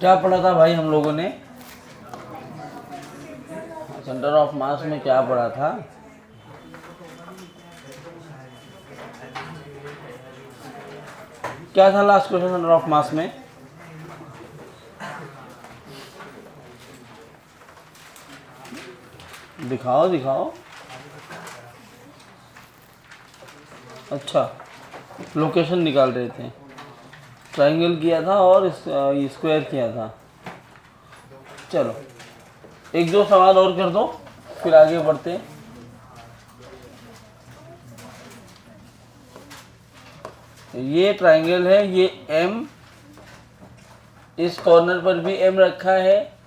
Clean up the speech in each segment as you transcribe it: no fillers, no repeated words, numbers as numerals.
क्या पढ़ा था भाई हम लोगों ने? सेंटर ऑफ मास में क्या पढ़ा था? क्या था लास्ट क्वेश्चन सेंटर ऑफ मास में? दिखाओ दिखाओ। अच्छा, लोकेशन निकाल रहे थे। ट्रायंगल किया था और स्क्वायर किया था। चलो एक दो सवाल और कर दो, फिर आगे बढ़ते हैं। ये ट्रायंगल है, ये एम, इस कॉर्नर पर भी एम रखा है,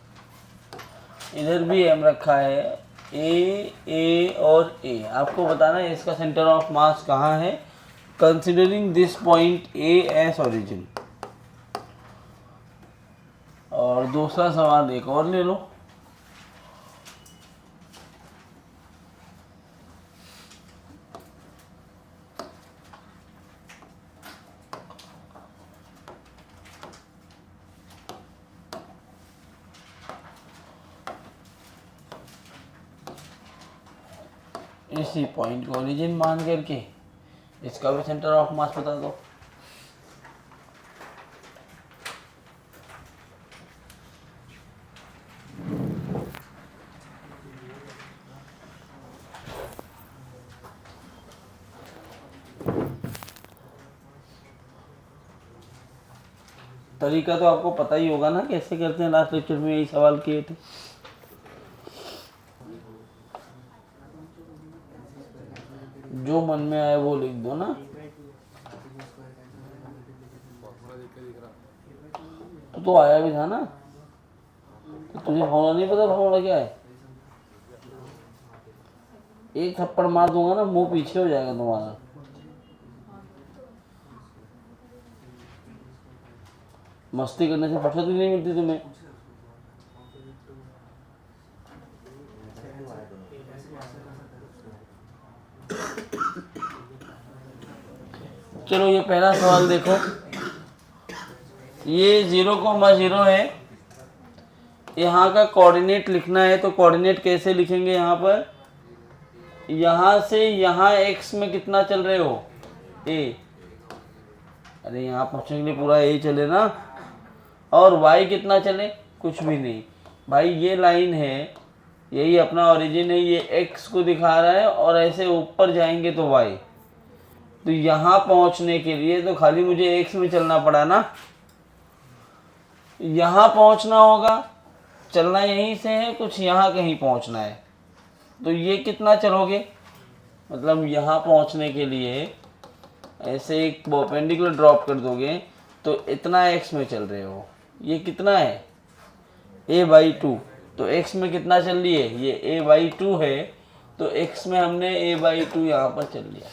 इधर भी एम रखा है, ए और ए। आपको बताना है इसका सेंटर ऑफ मास कहाँ है, considering this point A S origin. और दूसरा सवाल एक और ले लो। इसी पॉइंट को ओरिजिन मान करके इसका भी सेंटर ऑफ मास बता दो। तरीका तो आपको पता ही होगा ना कैसे करते हैं, लास्ट लेक्चर में यही सवाल किए थे। जो मन में आए वो लिख दो ना। तो आया भी था ना, तो तुझे फॉर्मूला नहीं पता? फॉर्मूला क्या है? एक थप्पड़ मार दूंगा ना, मुंह पीछे हो जाएगा तुम्हारा। मस्ती करने से फुर्सत ही नहीं मिलती तुम्हें। चलो ये पहला सवाल देखो, ये 0,0 है, यहाँ का कोऑर्डिनेट लिखना है। तो कोऑर्डिनेट कैसे लिखेंगे? यहाँ पर, यहाँ से यहाँ x में कितना चल रहे हो? a। अरे यहाँ पहुँचने के लिए पूरा a चले ना। और y कितना चले? कुछ भी नहीं भाई, ये लाइन है, यही अपना ओरिजिन है, ये x को दिखा रहा है, और ऐसे ऊपर जाएंगे तो y। तो यहाँ पहुँचने के लिए तो खाली मुझे x में चलना पड़ा ना, यहाँ पहुँचना होगा, चलना यहीं से है, कुछ यहाँ कहीं पहुँचना है। तो ये कितना चलोगे? मतलब यहाँ पहुँचने के लिए ऐसे एक परपेंडिकुलर ड्रॉप कर दोगे तो इतना x में चल रहे हो। ये कितना है? a/2। तो x में कितना चल रही है? ये a/2 है, तो x में हमने a/2 यहाँ पर चल लिया।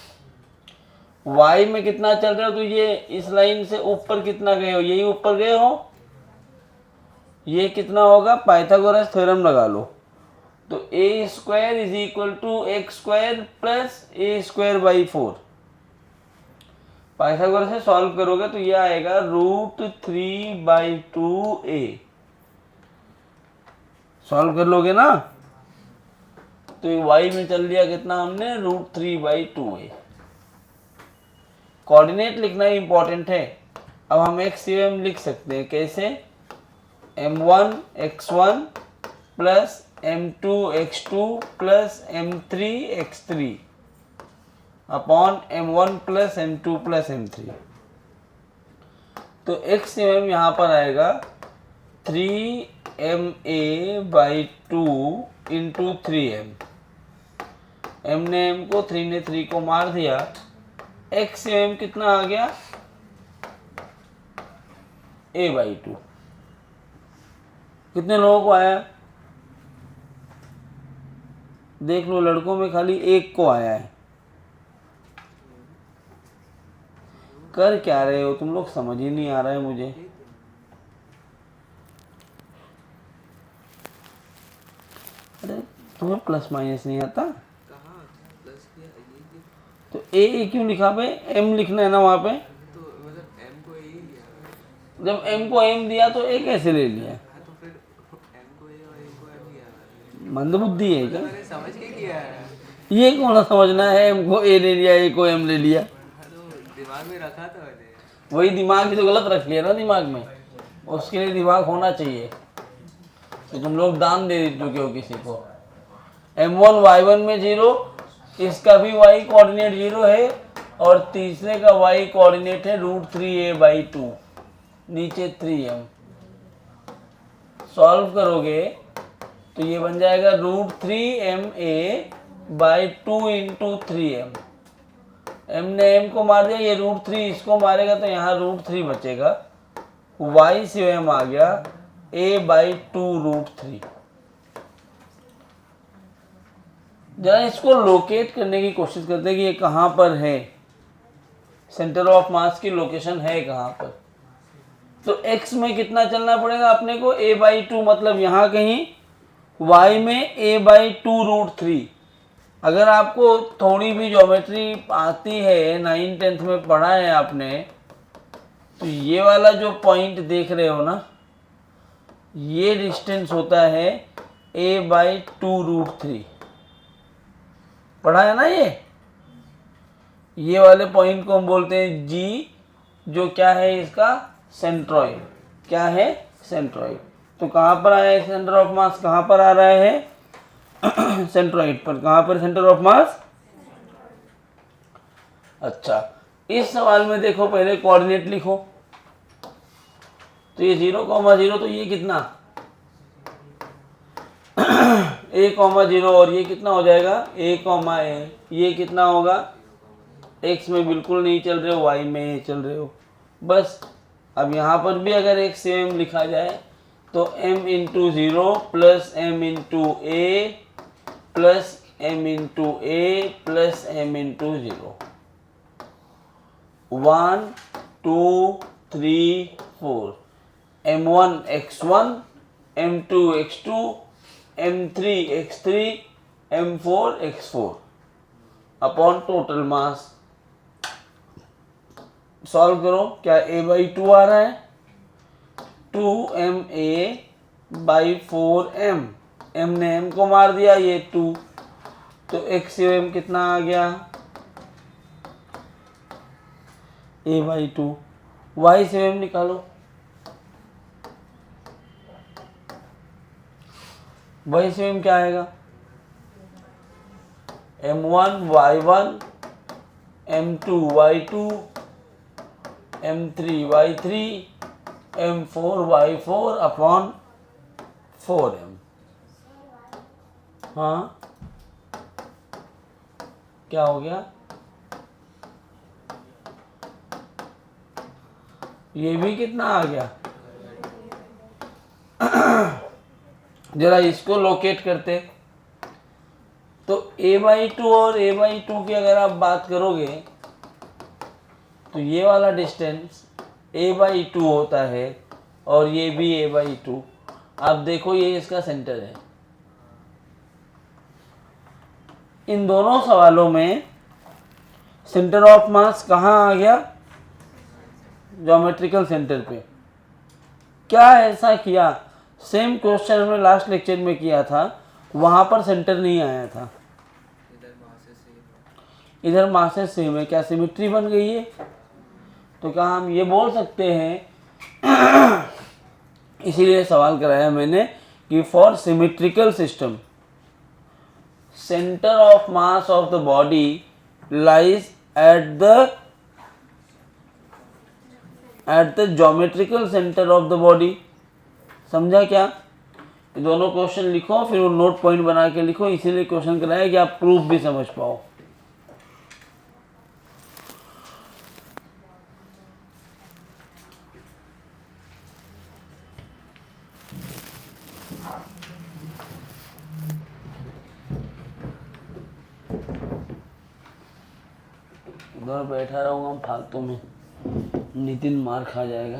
y में कितना चल रहे हो? तो ये इस लाइन से ऊपर कितना गए हो? यही ऊपर गए हो। ये कितना होगा? पाइथागोरस थ्योरम लगा लो। तो a² is equal to x² plus a²/4। Pythagoras से सॉल्व करोगे तो ये आएगा √3/2a। सॉल्व कर लोगे ना, तो ये y में चल लिया कितना हमने? √3/2a। कोऑर्डिनेट लिखना ही इंपॉर्टेंट है। अब हम x लिख सकते हैं कैसे? m1 x1 plus m2 x2 plus m3 x3 upon m1 plus m2 plus m3। तो x यहाँ पर आएगा 3ma/2 इंटू 3m। m ने m को, 3 ने 3 को मार दिया। x कितना आ गया? a/2। कितने लोगों को आया? देख लो, लड़कों में खाली एक को आया है। कर क्या रहे हो तुम लोग? समझ ही नहीं आ रहा है मुझे। अरे तुम्हें प्लस माइनस नहीं आता? तो ए क्यों लिखा पे? एम लिखना है ना वहाँ पे। जब m को m दिया तो a कैसे ले लिया? तो फिर m को a और a को m दिया। मंदबुद्धि है क्या? मैंने समझ के किया है। ये कौन सा समझना है m को a ले लिया a को m ले लिया? तो दिमाग में रखा था मैंने। वही दिमाग ही तो गलत रख लिया ना दिमाग में, उसके लिए दिमाग होना चाहिए। तो तुम लोग दान दे चुके हो किसी को। m1 y1 में 0, इसका भी y कोऑर्डिनेट 0 है और तीसरे का y कोऑर्डिनेट है √3a/2, नीचे 3m। सॉल्व करोगे तो ये बन जाएगा √3ma/2 इंटू 3m। m ने m को मार दिया, ये √3 इसको मारेगा तो यहाँ √3 बचेगा, y से m आ गया a/2 √3। जरा इसको लोकेट करने की कोशिश करते हैं कि ये कहाँ पर है, सेंटर ऑफ मास की लोकेशन है कहाँ पर। तो x में कितना चलना पड़ेगा अपने को, a/2 मतलब यहाँ कहीं, y में a/2 √3। अगर आपको थोड़ी भी ज्योमेट्री आती है, 9th-10th में पढ़ा है आपने, तो ये वाला जो पॉइंट देख रहे हो ना, ये डिस्टेंस होता है a/2 √3। पढ़ा है ना ये वाले पॉइंट को हम बोलते हैं G, जो क्या है इसका सेंट्रॉइड। क्या है? सेंट्रॉइड। तो कहाँ पर आया है सेंटर ऑफ मास, कहाँ पर आ रहा है सेंट्रॉइड पर। कहाँ पर सेंटर ऑफ मास? अच्छा, इस सवाल में देखो, पहले कोऑर्डिनेट लिखो। तो ये 0,0, तो ये कितना a,0 और ये कितना हो जाएगा a,a। ये कितना होगा, x में बिल्कुल नहीं चल रहे हो, y में चल रहे हो बस। अब यहाँ पर भी अगर x से m लिखा जाए तो m into 0 plus m into a plus m into a plus m into 0। 1 2 3 4, m1 x1, m2 x2, m3 x3, m4 x4 upon total mass. Solve करो, क्या a/2 आ रहा है, 2ma/4m। m ने m को मार दिया, ये 2, तो x से m कितना आ गया a/2। y से m निकालो, y से m क्या आएगा, m1 y1, m2 y2, m3 y3, m4 y4 upon 4m। हाँ, क्या हो गया, ये भी कितना आ गया। जरा इसको लोकेट करते, तो a/2 और a/2 की अगर आप बात करोगे तो ये वाला डिस्टेंस a/2 होता है और ये भी a/2। आप देखो ये इसका सेंटर है। इन दोनों सवालों में सेंटर ऑफ मास कहाँ आ गया, ज्योमेट्रिकल सेंटर पे। क्या ऐसा किया, सेम क्वेश्चन हमने लास्ट लेक्चर में किया था, वहां पर सेंटर नहीं आया था, इधर मासेस सेम है। क्या सिमिट्री बन गई है? तो क्या हम ये बोल सकते हैं इसीलिए सवाल कराया मैंने कि for symmetrical system centre of mass of the body lies at the geometrical centre of the body. समझा क्या? ये दोनों क्वेश्चन लिखो, फिर वो नोट पॉइंट बना के लिखो, इसीलिए क्वेश्चन कराया कि आप प्रूफ भी समझ पाओ। उधर बैठा रहूंगा हम फालतू में, नितिन मार खा जाएगा।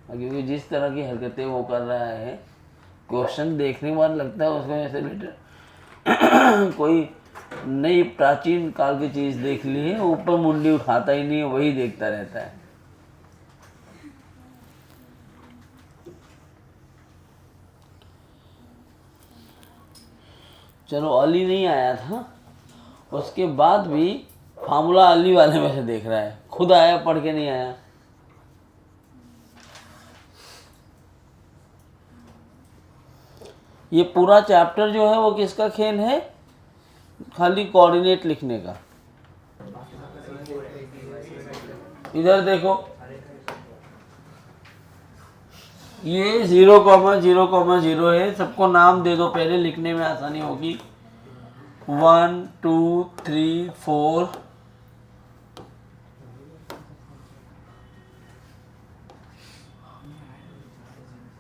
क्योंकि जिस तरह की हरकतें वो कर रहा है, क्वेश्चन देखने के बाद लगता है उसको ऐसे बेटर कोई नई प्राचीन काल की चीज देख ली है, ऊपर मुंडी उठाता ही नहीं है, वही देखता रहता है। चलो अली नहीं आया था, उसके बाद भी फार्मूला अली वाले में से देख रहा है, खुद आया पढ़ के नहीं आया। ये पूरा चैप्टर जो है वो किसका खेल है? खाली कोऑर्डिनेट लिखने का। इधर देखो, ये 0,0,0 है, सबको नाम दे दो, पहले लिखने में आसानी होगी। 1 2 3 4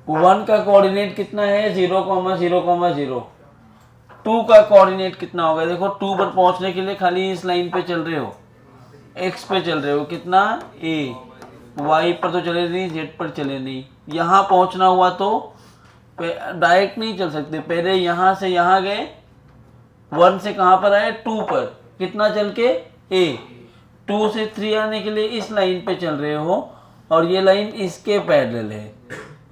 1 का कोऑर्डिनेट कितना है? 0,0,0। 2 का कोऑर्डिनेट कितना होगा? देखो 2 पर पहुंचने के लिए खाली इस लाइन पे चल रहे हो, x पे चल रहे हो, कितना a, y पर तो चले नहीं, z पर चले नहीं। यहाँ पहुंचना हुआ तो डायरेक्ट नहीं चल सकते, पहले यहाँ से यहाँ गए, 1 से कहाँ पर आए? 2 पर, कितना चल के? a। 2 से 3 आने के लिए इस लाइन पे चल रहे हो, और ये लाइन इसके पैरेलल है,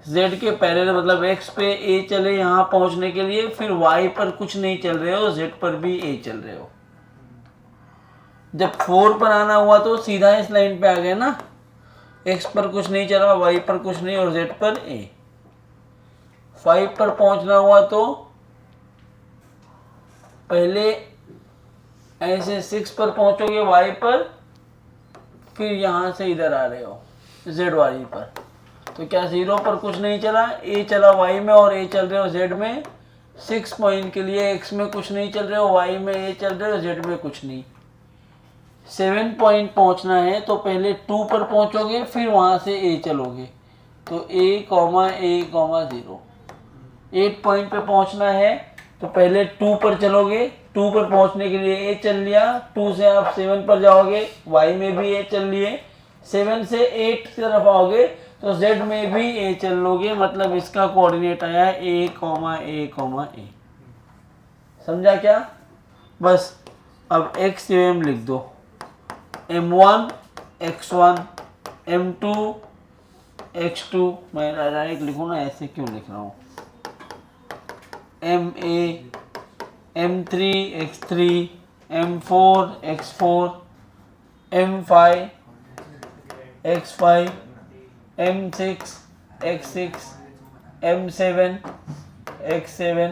z के पैरेलल, मतलब x पे a चले यहाँ पहुंचने के लिए, फिर y पर कुछ नहीं चल रहे हो, z पर भी a चल रहे हो। जब 4 पर आना हुआ तो सीधा इस लाइन पे आ गए ना, x पर कुछ नहीं चला, y पर कुछ नहीं, और z पर a। 5 पर पहुंचना हुआ तो पहले ऐसे 6 पर पहुंचोगे y पर, फिर यहाँ से इधर आ रहे हो z वाली पर, तो क्या 0 पर कुछ नहीं चला, a चला y में और a चल रहे हो z में। 6 पॉइंट के लिए x में कुछ नहीं चल रहे हो, y में a चल रहे हो, z में कुछ नहीं। 7 पॉइंट पहुंचना है तो पहले 2 पर पहुंचोगे, फिर वहां से a चलोगे, तो a,a,0। 8 पॉइंट पे पहुंचना है तो पहले 2 पर चलोगे, 2 पर पहुंचने के लिए a चल लिया, 2 से आप 7 पर जाओगे, y में भी a चल लिए, 7 से 8 की तरफ आओगे तो z में भी a चल लोगे, मतलब इसका कोऑर्डिनेट आया a,a,a। समझा क्या? बस अब x m लिख दो, m1 x1 m2 x2, मैं डायरेक्ट लिखूँ ना, ऐसे क्यों लिख रहा हूँ, ma m3 x3 m4 x4 m5 x5 m6 x6 m7 x7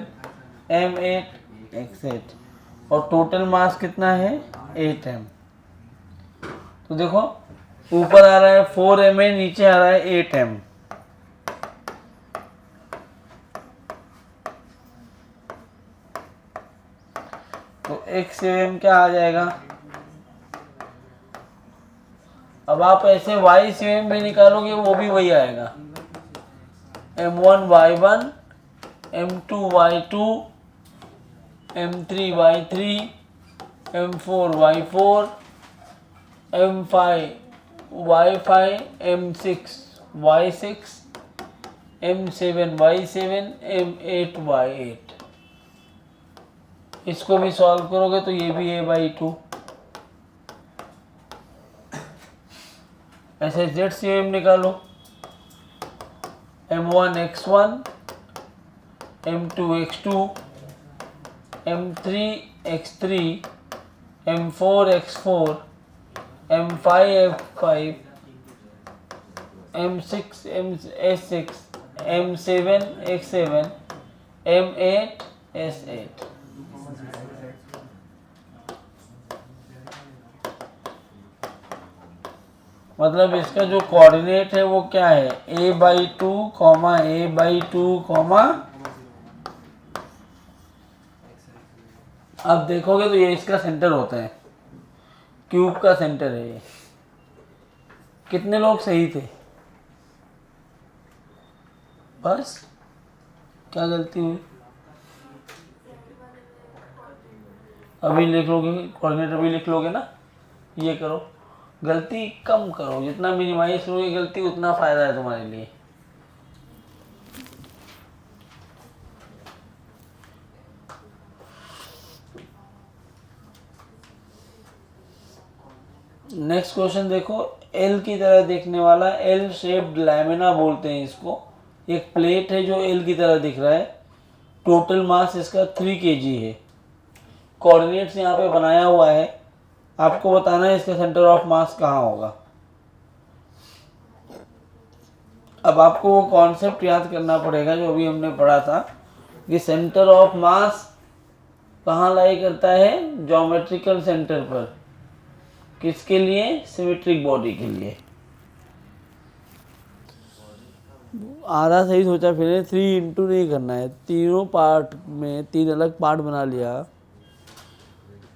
m8 x8, और टोटल मास कितना है? 8m। तो देखो ऊपर आ रहा है 4ma, नीचे आ रहा है 8m। तो x क्या आ जाएगा? अब आप ऐसे y भी निकालोगे, वो भी वही आएगा, m1 y1 m2 y2 m3 y3 m4 y4 m5 y5 m6 y6 m7 y7 m8 y8। इसको भी सॉल्व करोगे तो ये भी a/2। ऐसे z निकालो, m1 x1 m2 x2 m3 x3 m4 x4 m5 f5 m6 s6 m7 x7 m8 s8। मतलब इसका जो कोऑर्डिनेट है वो क्या है? a/2, a/2, अब देखोगे तो ये इसका सेंटर होता है, क्यूब का सेंटर है ये। कितने लोग सही थे? बस क्या गलती हुई? अभी लिख लोगे कोऑर्डिनेट, अभी लिख लोगे ना, ये करो, गलती कम करो, जितना मिनिमाइज होगी गलती उतना फायदा है तुम्हारे लिए। नेक्स्ट क्वेश्चन देखो, एल की तरह दिखने वाला, एल शेप्ड लैमिना बोलते हैं इसको। एक प्लेट है जो एल की तरह दिख रहा है, टोटल मास इसका 3 kg है। कोऑर्डिनेट्स यहाँ पे बनाया हुआ है, आपको बताना है इसका सेंटर ऑफ मास कहाँ होगा। अब आपको वो कॉन्सेप्ट याद करना पड़ेगा जो अभी हमने पढ़ा था कि सेंटर ऑफ मास कहाँ लाई करता है, ज्योमेट्रिकल सेंटर पर। किसके लिए? सिमेट्रिक बॉडी के लिए। आधा सही सोचा फिर, 3 इंटू नहीं करना है, तीनों पार्ट में 3 अलग पार्ट बना लिया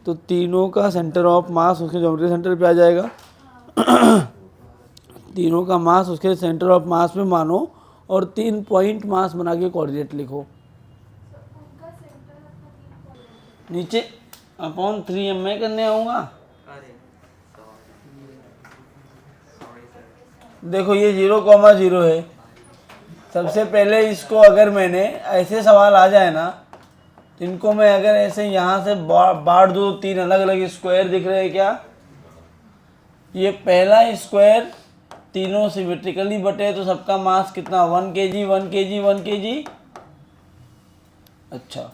तो तीनों का सेंटर ऑफ मास उसके ज्योमेट्रिक सेंटर पे आ जाएगा। तीनों का मास उसके सेंटर ऑफ मास में मानो और 3 पॉइंट मास बना के कोऑर्डिनेट लिखो। नीचे अपॉन 3m में करने आऊँगा। अरे सॉरी सर। देखो ये 0,0 है। सबसे पहले इसको अगर मैंने ऐसे सवाल आ जाए ना, तो इनको मैं अगर ऐसे यहाँ से बांट दूँ, 3 अलग अलग स्क्वायर दिख रहे हैं क्या? ये पहला स्क्वायर तीनों सिमेट्रिकली बटे तो सबका मास कितना? 1 kg 1 kg 1 kg। अच्छा,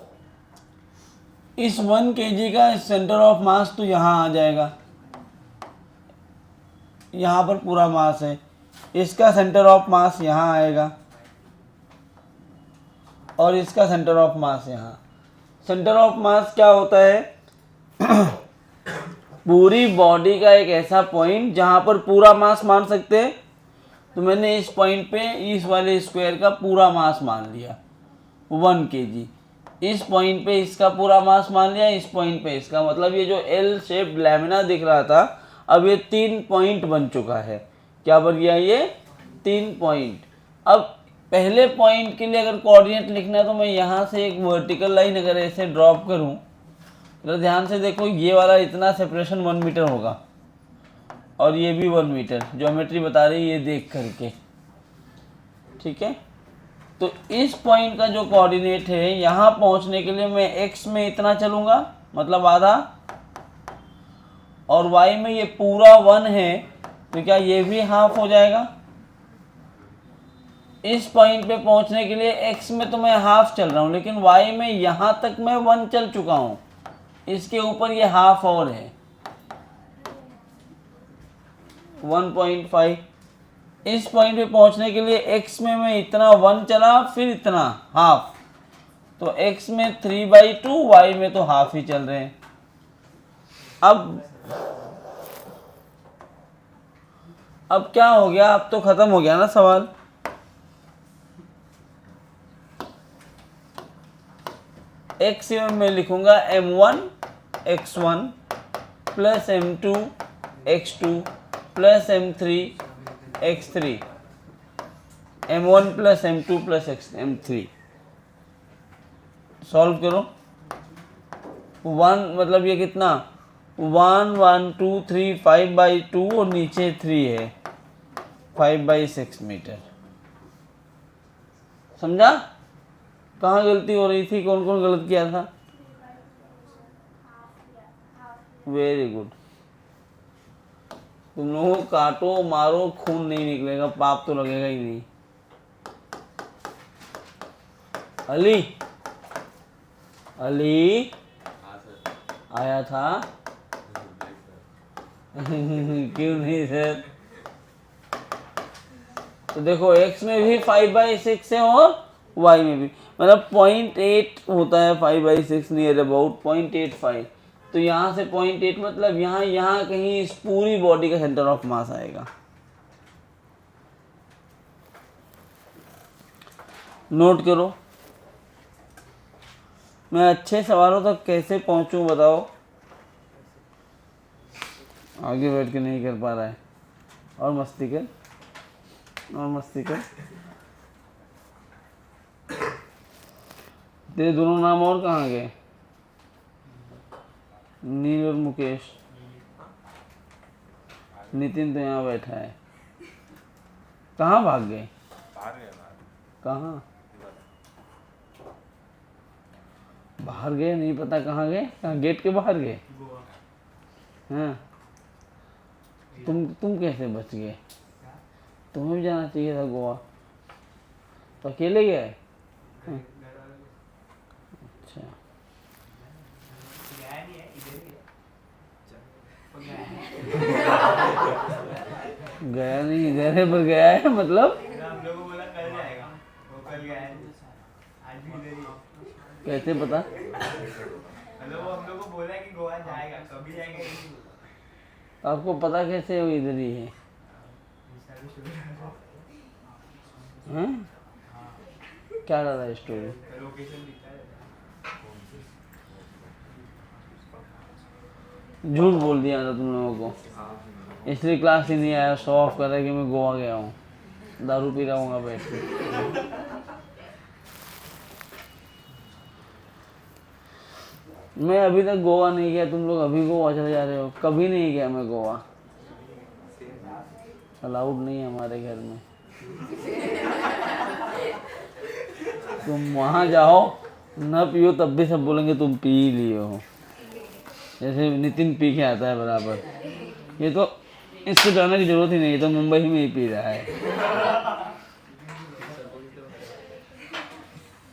इस 1 kg का सेंटर ऑफ मास तो यहाँ आ जाएगा, यहाँ पर पूरा मास है। इसका सेंटर ऑफ मास यहाँ आएगा और इसका सेंटर ऑफ मास यहाँ। सेंटर ऑफ मास क्या होता है? पूरी बॉडी का एक ऐसा पॉइंट जहाँ पर पूरा मास मान सकते हैं। तो मैंने इस पॉइंट पे इस वाले स्क्वायर का पूरा मास मान लिया 1 kg। इस पॉइंट पे इसका पूरा मास मान लिया, इस पॉइंट पे इसका। मतलब ये जो एल शेप लैमिना दिख रहा था, अब ये 3 पॉइंट बन चुका है। क्या बन गया? ये 3 पॉइंट। अब पहले पॉइंट के लिए अगर कोऑर्डिनेट लिखना है तो मैं यहाँ से एक वर्टिकल लाइन अगर ऐसे ड्रॉप करूँ, तो ध्यान से देखो, ये वाला इतना सेपरेशन 1 मीटर होगा और ये भी 1 मीटर। ज्योमेट्री बता रही है ये देख करके, ठीक है। तो इस पॉइंट का जो कोऑर्डिनेट है, यहाँ पहुँचने के लिए मैं एक्स में इतना चलूँगा, मतलब आधा, और वाई में ये पूरा 1 है, तो क्या ये भी हाफ हो जाएगा? इस पॉइंट पे पहुंचने के लिए एक्स में तो मैं हाफ चल रहा हूं, लेकिन वाई में यहां तक मैं 1 चल चुका हूं, इसके ऊपर ये हाफ और है 1.5। इस पॉइंट पे पहुंचने के लिए एक्स में मैं इतना 1 चला, फिर इतना हाफ, तो एक्स में 3/2, वाई में तो हाफ ही चल रहे हैं। अब क्या हो गया? अब तो खत्म हो गया ना सवाल। एक्स में लिखूंगा m1 x1 plus m2 x2 plus m3 x3, m1 plus m2 plus m3। Solve करो। 1 मतलब ये कितना? 1 1 2 3 5/2 और नीचे 3 है, 5/6 मीटर। समझा कहाँ गलती हो रही थी? कौन कौन गलत किया था? Very good. तुम लोगों को काटो मारो, खून नहीं निकलेगा, पाप तो लगेगा ही नहीं। अली, अली आया था? क्यों नहीं सर? तो देखो x में भी 5/6 है और y में भी, मतलब 0.8 होता है 5/6, नियर अबाउट 0.85। तो यहाँ से 0.8 मतलब यहाँ कहीं इस पूरी बॉडी का सेंटर ऑफ मास आएगा। नोट करो। मैं अच्छे सवालों तक कैसे पहुँचूँ बताओ? आगे बैठ के नहीं कर पा रहा है, और मस्ती कर, और मस्ती कर। तेरे दोनों नाम और कहाँ गए? नील और मुकेश। नितिन तो यहाँ बैठा है, कहाँ भाग गए? कहाँ बाहर गए? नहीं पता कहाँ गए? कहाँ? गेट के बाहर गए? हाँ, तुम कैसे बच गए? तुम्हें भी जाना चाहिए था गोवा, तो अकेले गए? अच्छा, गया नहीं, घर है पर गया है मतलब हम लोगों को बोला कल जाएगा, वो कल गया है, आज भी इधर ही है। कैसे पता? मतलब वो हम लोग को बोला कि गोवा जाएगा, कभी जाएगा ये नहीं बोला। आपको पता कैसे वो इधर ही है? इंस्टा पे स्टोरी हैं? क्या डाला है स्टोरी? लोकेशन दिखता है। झूठ बोल दिया था तुम लोगों को, इसलिए क्लास ही नहीं आया, शो ऑफ कर रहा है कि मैं गोवा गया हूँ, दारू पी रहा हूँ बैठ के। मैं अभी तक गोवा नहीं गया, तुम लोग अभी गोवा चले जा रहे हो। कभी नहीं गया मैं गोवा, अलाउड नहीं है हमारे घर में। तुम वहाँ जाओ न पियो तब भी सब बोलेंगे तुम पी ही लिए हो, जैसे नितिन पी के आता है बराबर। ये तो इसको जाने की जरूरत ही नहीं, तो मुंबई में ही पी रहा है,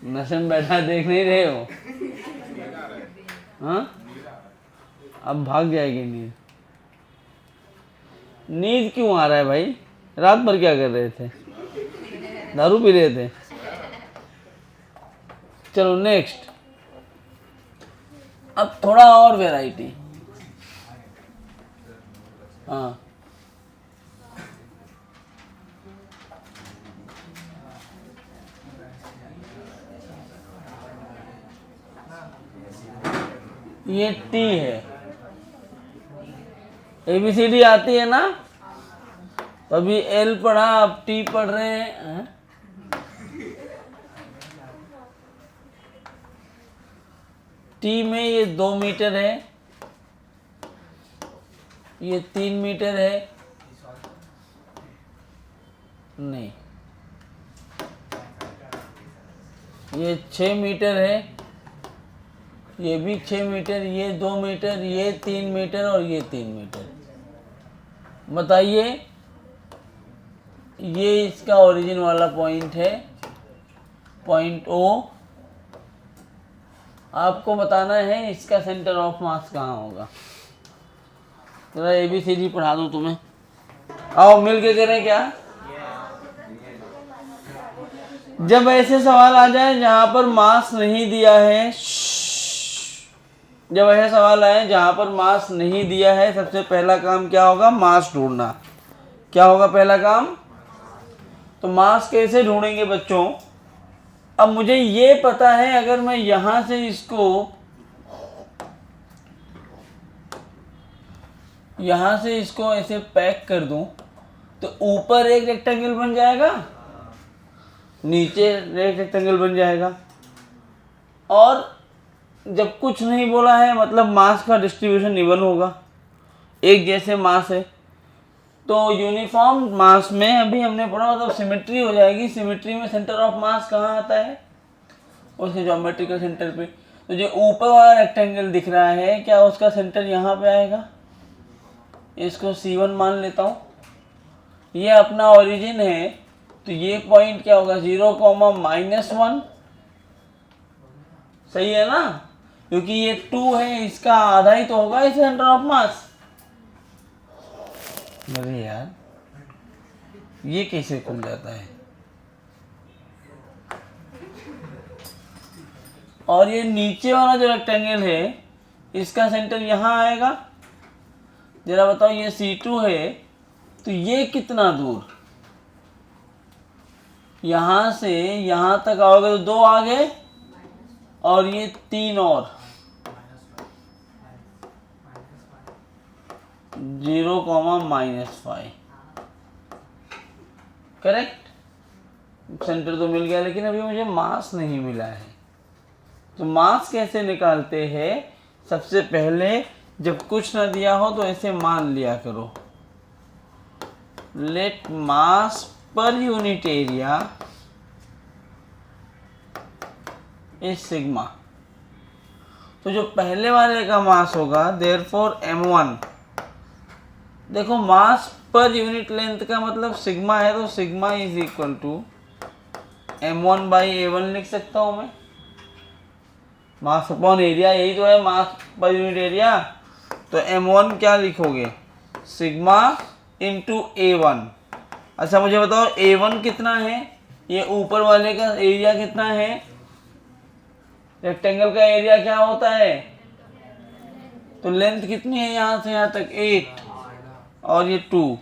नशे में बैठा है, देख नहीं रहे हो? हाँ, अब भाग जाएगी नींद। नींद क्यों आ रहा है भाई? रात भर क्या कर रहे थे? दारू पी रहे थे? चलो नेक्स्ट, अब थोड़ा और वैरायटी। हाँ, ये टी है, ABCD आती है ना? अभी एल पढ़ा, अब टी पढ़ रहे हैं। टी में ये 2 मीटर है, ये 3 मीटर है, नहीं ये 6 मीटर है, ये भी 6 मीटर, ये 2 मीटर, ये 3 मीटर और ये 3 मीटर। बताइए, ये इसका ओरिजिन वाला पॉइंट है, पॉइंट O। आपको बताना है इसका सेंटर ऑफ मास कहाँ होगा। जरा ABCD पढ़ा दूँ तुम्हें, आओ मिल के करें क्या? जब ऐसे सवाल आ जाए जहां पर मास नहीं दिया है, जब ऐसे सवाल आए जहां पर मास नहीं दिया है, सबसे पहला काम क्या होगा? मास ढूंढना। क्या होगा पहला काम? तो मास कैसे ढूंढेंगे बच्चों? अब मुझे ये पता है, अगर मैं यहां से इसको ऐसे पैक कर दूं तो ऊपर एक रेक्टेंगल बन जाएगा, नीचे एक रेक्टेंगल बन जाएगा। और जब कुछ नहीं बोला है मतलब मास का डिस्ट्रीब्यूशन इवन होगा, एक जैसे मास है तो यूनिफॉर्म मास में अभी हमने पढ़ा मतलब सिमेट्री हो जाएगी। सिमेट्री में सेंटर ऑफ मास कहाँ आता है? उसके ज्योमेट्रिकल सेंटर पे। तो जो ऊपर वाला रेक्टेंगल दिख रहा है, क्या उसका सेंटर यहाँ पे आएगा? इसको C1 मान लेता हूँ, ये अपना ओरिजिन है, तो ये पॉइंट क्या होगा? 0,-1। सही है ना? क्योंकि ये 2 है, इसका आधा ही तो होगा इस सेंटर ऑफ मास। अरे यार, ये कैसे खुल जाता है? और ये नीचे वाला जो रेक्टेंगल है, इसका सेंटर यहाँ आएगा। जरा बताओ, ये C2 है, तो ये कितना दूर? यहाँ से यहाँ तक आओगे तो 2 आगे, और ये 3 और 0,-5। करेक्ट। सेंटर तो मिल गया, लेकिन अभी मुझे मास नहीं मिला है। तो मास कैसे निकालते हैं? सबसे पहले जब कुछ ना दिया हो तो ऐसे मान लिया करो, late mass per unit area is sigma. तो जो पहले वाले का मास होगा, देयरफॉर M1 देखो मास पर यूनिट लेंथ का मतलब सिग्मा है, तो sigma is equal to m1/a1 लिख सकता हूँ मैं। मास अपॉन एरिया, यही तो है मास पर यूनिट एरिया। तो m1 क्या लिखोगे, सिग्मा इंटू a1। अच्छा मुझे बताओ a1 कितना है, ये ऊपर वाले का एरिया कितना है, रेक्टेंगल का एरिया क्या होता है, तो लेंथ कितनी है यहाँ से यहाँ तक 8 और ये 2,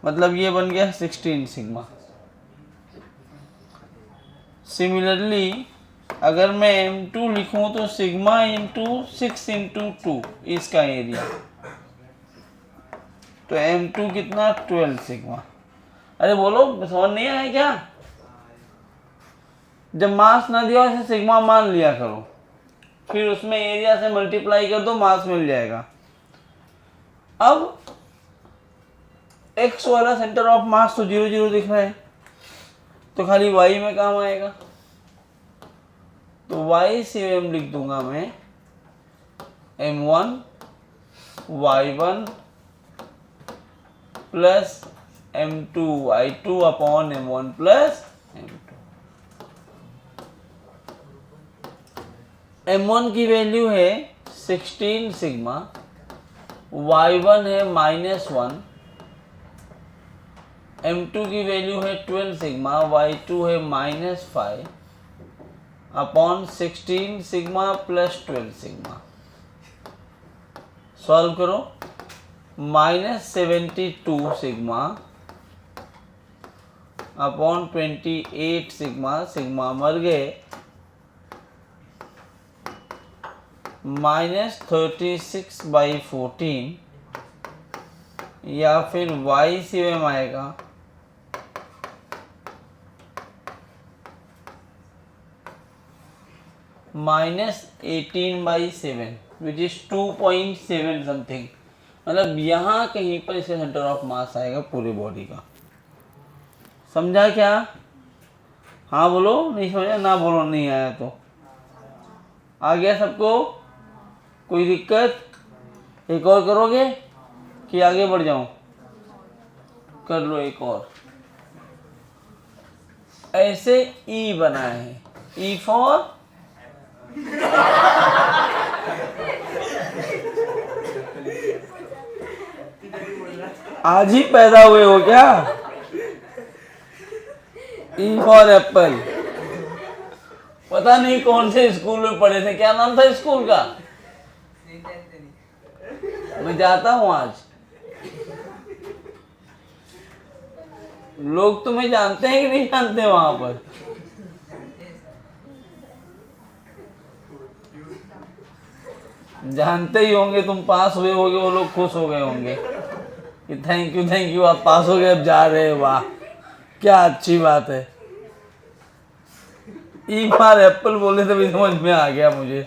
मतलब ये बन गया 16 सिग्मा। सिमिलरली अगर मैं m2 लिखूं तो सिग्मा इंटू 6 इंटू 2 इसका एरिया, तो m2 कितना 12 सिग्मा। अरे बोलो समझ नहीं आया क्या, जब मास ना दिया उसे सिग्मा मान लिया करो, फिर उसमें एरिया से मल्टीप्लाई कर दो, मास मिल जाएगा। अब x वाला सेंटर ऑफ मास तो 0 0 दिख रहा है, तो खाली y में काम आएगा, तो y से m लिख दूंगा मैं m1 y1 plus m2 y2 upon m1 plus m2। m1 की वैल्यू है 16 सिग्मा, y1 है -1, m2 की वैल्यू है 12 सिग्मा, y2 है -5 upon 16 sigma plus 12 sigma. Solve करो, -72 सिग्मा अपॉन 28 सिग्मा, सिग्मा मर गए, -36/14 या फिर y से m आएगा -18/7 विच इज 2.7 समथिंग, मतलब यहाँ कहीं पर इसे सेंटर ऑफ मास आएगा पूरी बॉडी का। समझा क्या, हाँ बोलो, नहीं समझा, ना बोलो नहीं आया तो। आ गया सबको, कोई दिक्कत, एक और करोगे कि आगे बढ़ जाऊं, कर लो एक और। ऐसे ई बना है, ई फॉर आज ही पैदा हुए हो क्या, ई फॉर एप्पल। पता नहीं कौन से स्कूल में पढ़े थे, क्या नाम था स्कूल का, मैं जाता हूं आज। लोग तुम्हें जानते हैं कि नहीं जानते वहां पर, जानते ही होंगे, तुम पास हुए होगे, वो लोग खुश हो गए होंगे कि थैंक यू आप पास हो गए, अब जा रहे हो, वाह क्या अच्छी बात है। एक बार एप्पल बोले तभी समझ में आ गया मुझे।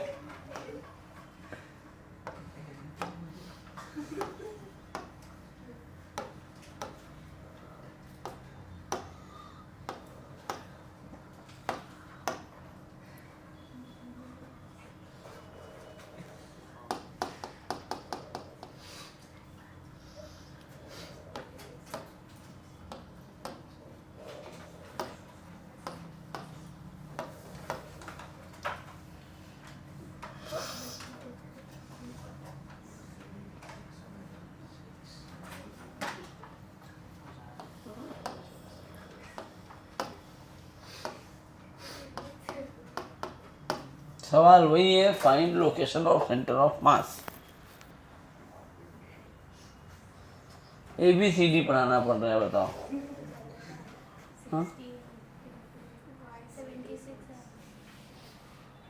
सवाल वही है, find location of centre of mass. ABCD पढ़ाना पड़ रहा है, बताओ। हाँ?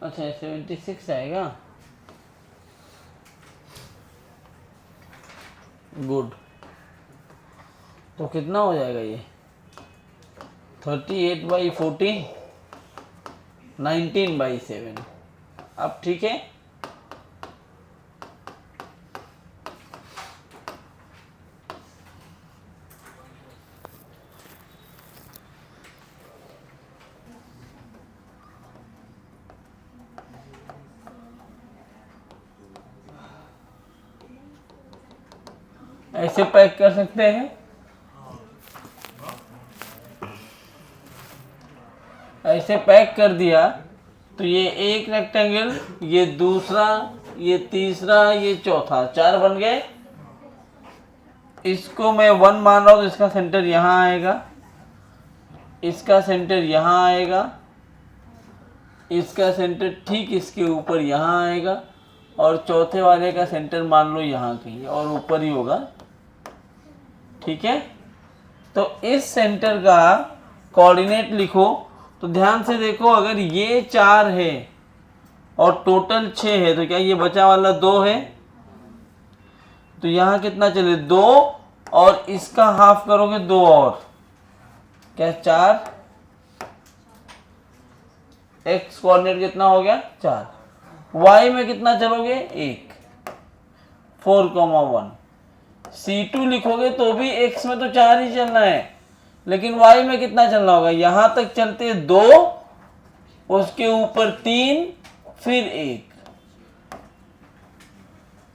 अच्छा 76 आएगा, गुड। तो कितना हो जाएगा ये, 38/14, 19/7। अब ठीक है, ऐसे पैक कर सकते हैं, ऐसे पैक कर दिया तो ये एक रेक्टेंगल, ये दूसरा, ये तीसरा, ये चौथा, 4 बन गए। इसको मैं 1 मान रहा हूँ तो इसका सेंटर यहाँ आएगा, इसका सेंटर यहाँ आएगा, इसका सेंटर ठीक इसके ऊपर यहाँ आएगा, और चौथे वाले का सेंटर मान लो यहाँ कहीं और ऊपर ही होगा। ठीक है, तो इस सेंटर का कोऑर्डिनेट लिखो। तो ध्यान से देखो, अगर ये 4 है और टोटल 6 है तो क्या ये बचा वाला 2 है, तो यहाँ कितना चले 2, और इसका हाफ करोगे 2 और क्या 4, एक्स कोऑर्डिनेट कितना हो गया 4, वाई में कितना चलोगे 1, 4,1। C2 लिखोगे तो भी x में तो 4 ही चलना है, लेकिन y में कितना चलना होगा, यहां तक चलते 2, उसके ऊपर 3, फिर 1।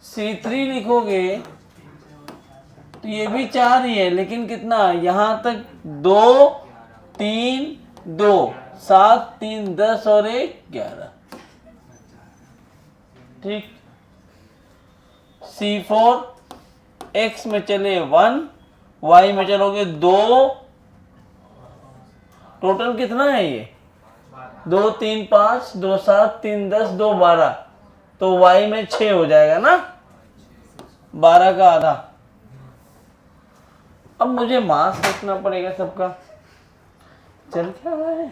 C3 लिखोगे तो ये भी 4 ही है, लेकिन कितना यहां तक 2, 3, 2, 7, 3, 10 और 1, 11। ठीक। C4 x में चले 1, y में चलोगे 2, टोटल कितना है ये 2, 3, 5, 2, 7, 3, 10, 2, 12, तो y में 6 हो जाएगा ना, 12 का आधा। अब मुझे मास रखना पड़ेगा सबका। चल क्या रहा है,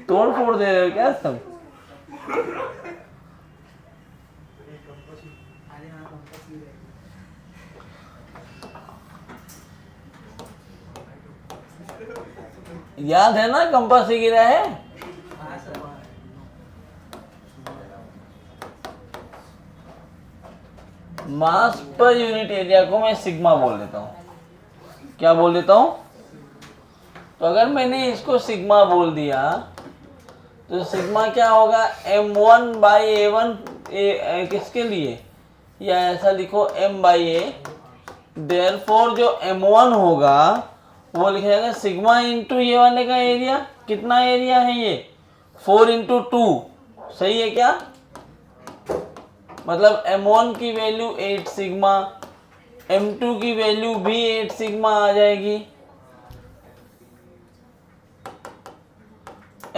तोड़ फोड़ दे रहे हो क्या सब? याद है ना कंपास ही गिरा है। मास पर यूनिट एरिया को मैं सिग्मा बोल देता हूं। क्या बोल देता हूं? तो अगर मैंने इसको सिग्मा बोल दिया तो सिग्मा क्या होगा, m1 बाई a1, किसके लिए, या ऐसा लिखो m बाई ए। देयरफॉर जो m1 होगा वो लिखा जाएगा सिग्मा इंटू ये वाले का एरिया। कितना एरिया है ये, 4 इंटू 2, सही है क्या? मतलब m1 की वैल्यू 8 सिग्मा, m2 की वैल्यू भी 8 सिग्मा आ जाएगी,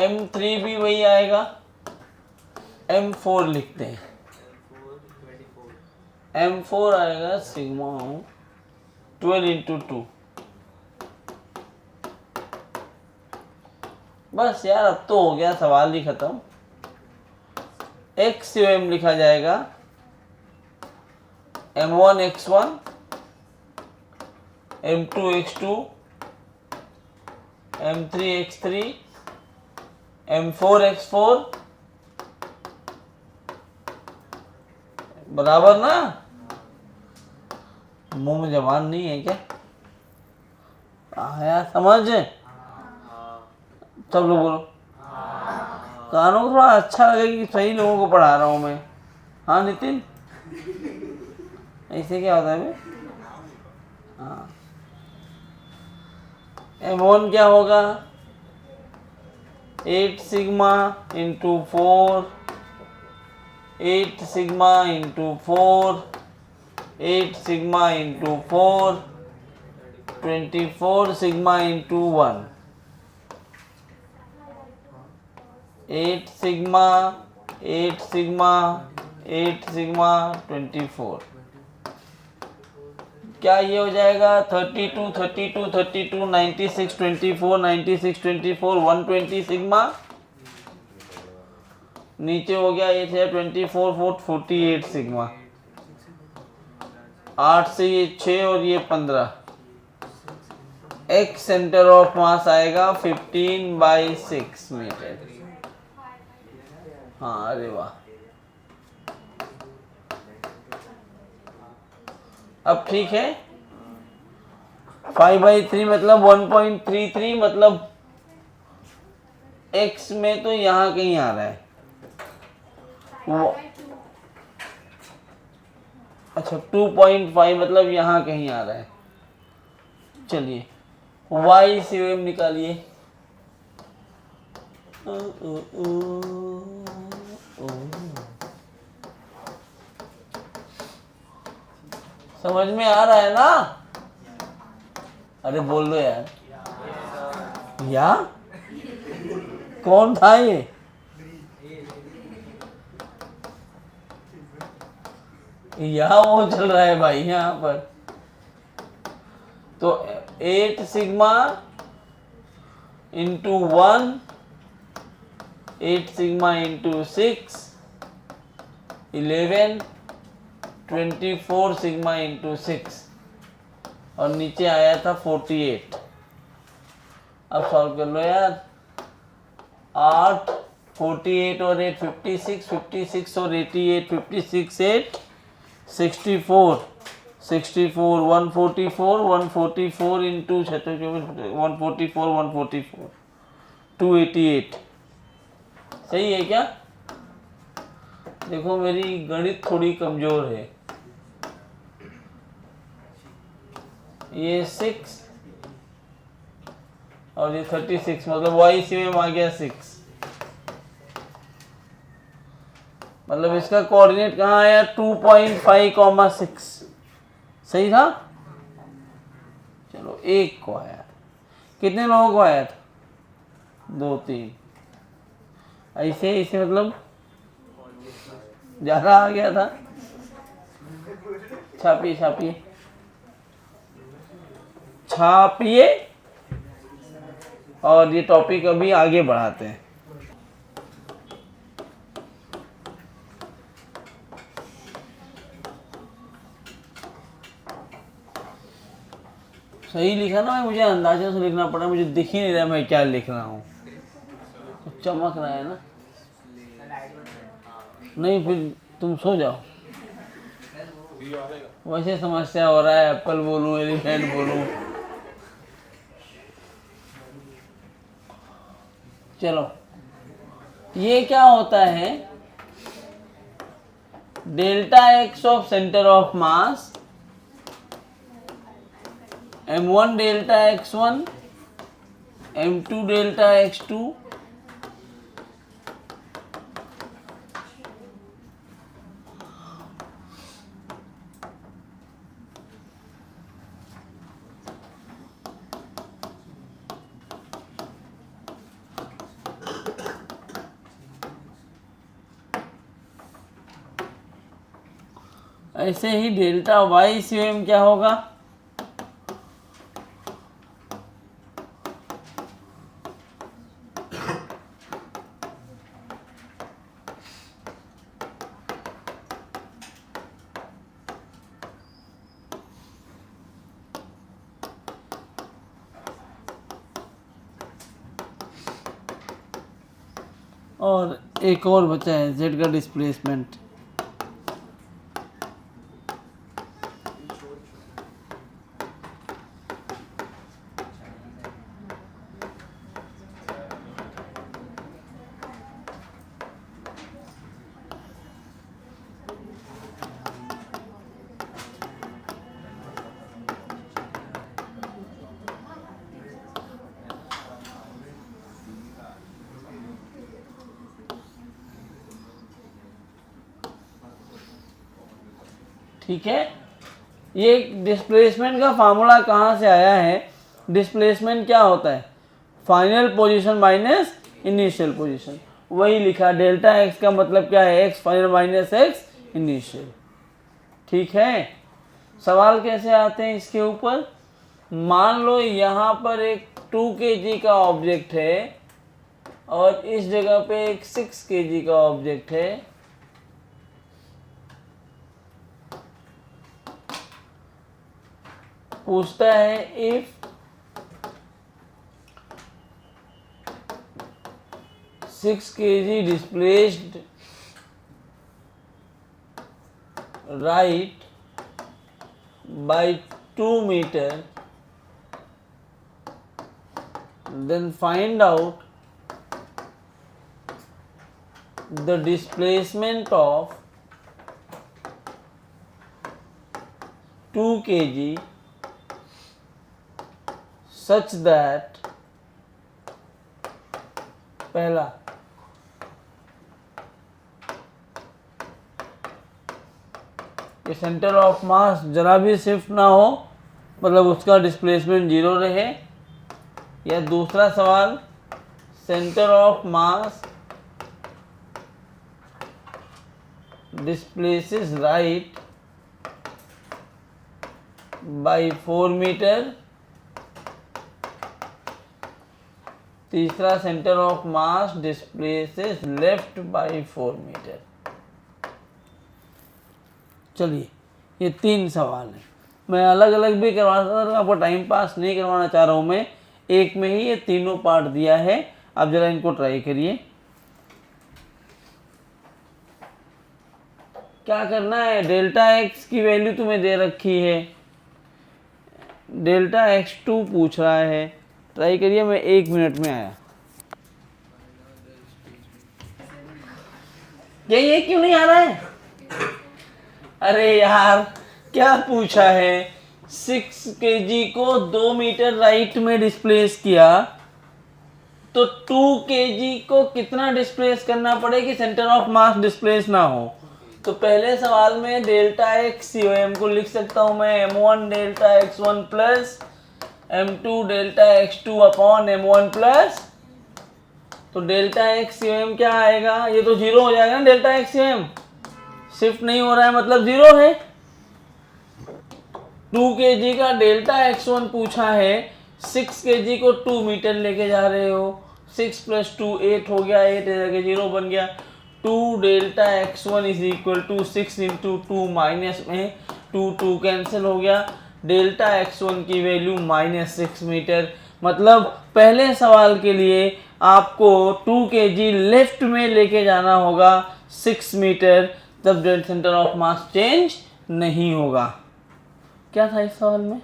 m3 भी वही आएगा, m4 लिखते हैं, m4 आएगा सिग्मा 12 इंटू 2। बस यार, अब तो हो गया, सवाल ही खत्म। x m लिखा जाएगा m1 x1, m2 x2, m3 x3, m4 x4, बराबर ना? मुंह में जबान नहीं है क्या? आया समझ? सब लोग बोलो। कानों को थोड़ा अच्छा लगे कि सही लोगों को पढ़ा रहा हूँ मैं। हाँ नितिन, ऐसे क्या होता है बे? हाँ, m1 क्या होगा, 8 sigma into 4, 8 sigma into 4, 8 sigma into 4, 24 sigma into 1, 8 sigma, 8 sigma, 8 sigma, 24। क्या ये हो जाएगा 32, 32, 32, 96, 24, 96, 24, 120 सिग्मा। नीचे हो गया 8 है 24, 4, 48 सिग्मा। 8 से ये 6 और ये 15। एक्स सेंटर ऑफ मास आएगा 15/6 मीटर। हाँ, अरे वाह। अब ठीक है, 5/3 मतलब 1.33, मतलब x में तो यहाँ कहीं आ रहा है वो। अच्छा 2.5 मतलब यहाँ कहीं आ रहा है। चलिए y से वेव निकालिए। समझ में आ रहा है ना? अरे बोल दो यार। या कौन था ये? यहाँ वो चल रहा है भाई यहाँ पर। तो 8 sigma into 1, 8 sigma into 6, 11, 24 sigma into 6 और नीचे आया था 48। अब सॉल्व कर लो यार। 8, 48 और 8 56, 56 और 88, 56 8 64, 64 144, 144 इंटू 144, 144 288। सही है क्या? देखो मेरी गणित थोड़ी कमजोर है। ये 6 और ये 36 मतलब y से में आ गया 6। मतलब इसका कोऑर्डिनेट कहाँ आया? 2.5, 6। सही था? चलो एक को आया। कितने लोगों को आया था? 2 3। ऐसे इसे मतलब ज्यादा आ गया था। छापिए छापिए छापिए और ये टॉपिक अभी आगे बढ़ाते हैं। सही लिखा ना? मुझे अंदाजे से लिखना पड़ा, मुझे दिख ही नहीं रहा मैं क्या लिख रहा हूँ। तो चमक रहा है ना? नहीं फिर तुम सो जाओ। वैसे समस्या हो रहा है, एप्पल बोलूं एलिफेंट बोलूं। चलो ये क्या होता है? Delta x of centre of mass m1 delta x1, m2 delta x2 ऐसे ही डेल्टा वाई सीएम क्या होगा? और एक और बचा है जेड का डिस्प्लेसमेंट। ठीक है, ये डिस्प्लेसमेंट का फार्मूला कहाँ से आया है? डिस्प्लेसमेंट क्या होता है? Final position minus initial position. वही लिखा, डेल्टा एक्स का मतलब क्या है? X final minus x initial. ठीक है, सवाल कैसे आते हैं इसके ऊपर? मान लो यहाँ पर एक 2 kg का ऑब्जेक्ट है और इस जगह पे एक 6 kg का ऑब्जेक्ट है। पूछता है if 6 kg displaced right by 2 meter, then find out the displacement of kg such that पहला कि सेंटर ऑफ मास जरा भी शिफ्ट ना हो, मतलब उसका डिस्प्लेसमेंट जीरो रहे, या दूसरा सवाल centre of mass displaces right by 4 metre, तीसरा centre of mass displaces left by 4 metre. चलिए ये 3 सवाल हैं, मैं अलग अलग भी करवा सकता हूँ, आपको टाइम पास नहीं करवाना चाह रहा हूँ, मैं एक में ही ये तीनों पार्ट दिया है। आप जरा इनको ट्राई करिए। क्या करना है, डेल्टा एक्स की वैल्यू तुम्हें दे रखी है, डेल्टा x2 पूछ रहा है, ट्राई करिए। मैं 1 मिनट में आया। ये क्यों नहीं आ रहा है? अरे यार क्या पूछा है, 6 kg को 2 मीटर राइट में डिस्प्लेस किया, तो 2 kg को कितना डिस्प्लेस करना पड़े कि सेंटर ऑफ मास डिस्प्लेस ना हो। तो पहले सवाल में डेल्टा एक्स COM को लिख सकता हूं मैं m1 delta x1 plus m2 delta x2 upon m1 plus, तो डेल्टा एक्स COM क्या आएगा, ये तो जीरो हो जाएगा ना, डेल्टा एक्स COM शिफ्ट नहीं हो रहा है मतलब जीरो है। 2 kg का डेल्टा x1 पूछा है, 6 kg को 2 मीटर लेके जा रहे हो, 6 + 2 8 हो गया, 8 जगह 0 बन गया। 2 delta x1 is equal to 6 into 2 minus में 2 कैंसिल हो गया, डेल्टा x1 की वैल्यू -6 मीटर। मतलब पहले सवाल के लिए आपको 2 kg लेफ्ट में लेके जाना होगा 6 मीटर, तब dead centre of mass change नहीं होगा। क्या था इस सवाल में,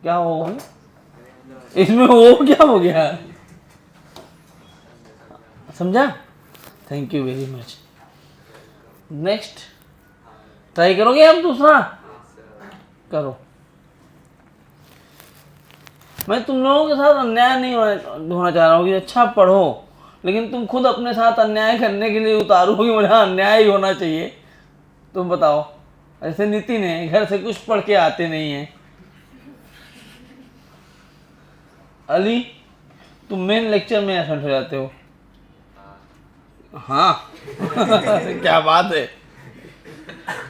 क्या होगा इसमें, वो क्या हो गया, समझा? Thank you very much. Next try करोगे आप दूसरा? करो। मैं तुम लोगों के साथ अन्याय नहीं होना चाह रहा हूँ कि अच्छा पढ़ो, लेकिन तुम खुद अपने साथ अन्याय करने के लिए उतारो कि मुझे अन्याय ही होना चाहिए। तुम बताओ, ऐसे नितिन है, घर से कुछ पढ़ के आते नहीं है। अली तुम मेन लेक्चर में एबसेंट हो जाते हो। हाँ क्या बात है,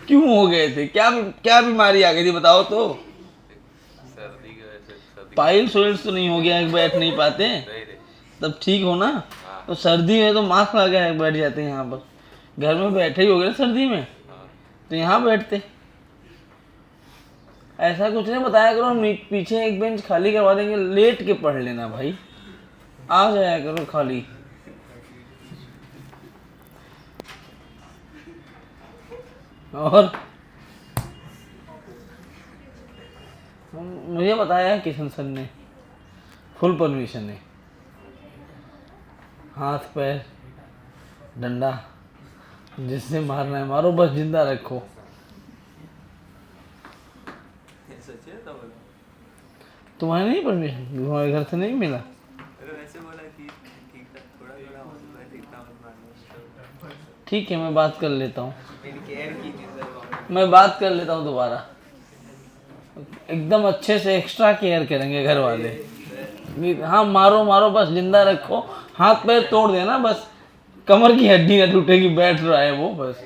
क्यों हो गए थे, क्या बीमारी आ गई थी बताओ तो? सर्दी की वजह से, सर्दी पाइल्स वाइल्स तो नहीं हो गया है, बैठ नहीं पाते तब ठीक हो ना? तो सर्दी में तो मास्क लगा के बैठ जाते हैं यहाँ पर, घर में बैठे ही हो गए सर्दी में, तो यहाँ बैठते। ऐसा कुछ नहीं बताया करो, हम पीछे एक बेंच खाली करवा देंगे, लेट के पढ़ लेना भाई, आ जाया करो खाली। और मुझे बताया है किशन सर ने, फुल परमिशन है, हाथ पैर डंडा जिससे मारना है मारो, बस जिंदा रखो। सच है तो बोला, तुम्हारे नहीं परमिशन, तुम्हारे घर से नहीं मिला? अरे वैसे बोला कि ठीक था, थोड़ा थोड़ा मैं देखता हूँ मारना। ठीक है मैं बात कर लेता हूँ, मेरी केयर की थी सर, मैं बात कर लेता हूँ दोबारा, एकदम अच्छे से एक्स्ट्रा केयर करेंगे घर वाले। हाँ मारो मारो बस जिंदा रखो, हाथ पैर तोड़ देना बस, कमर की हड्डी ना टूटेगी, बैठ रहा है वो बस।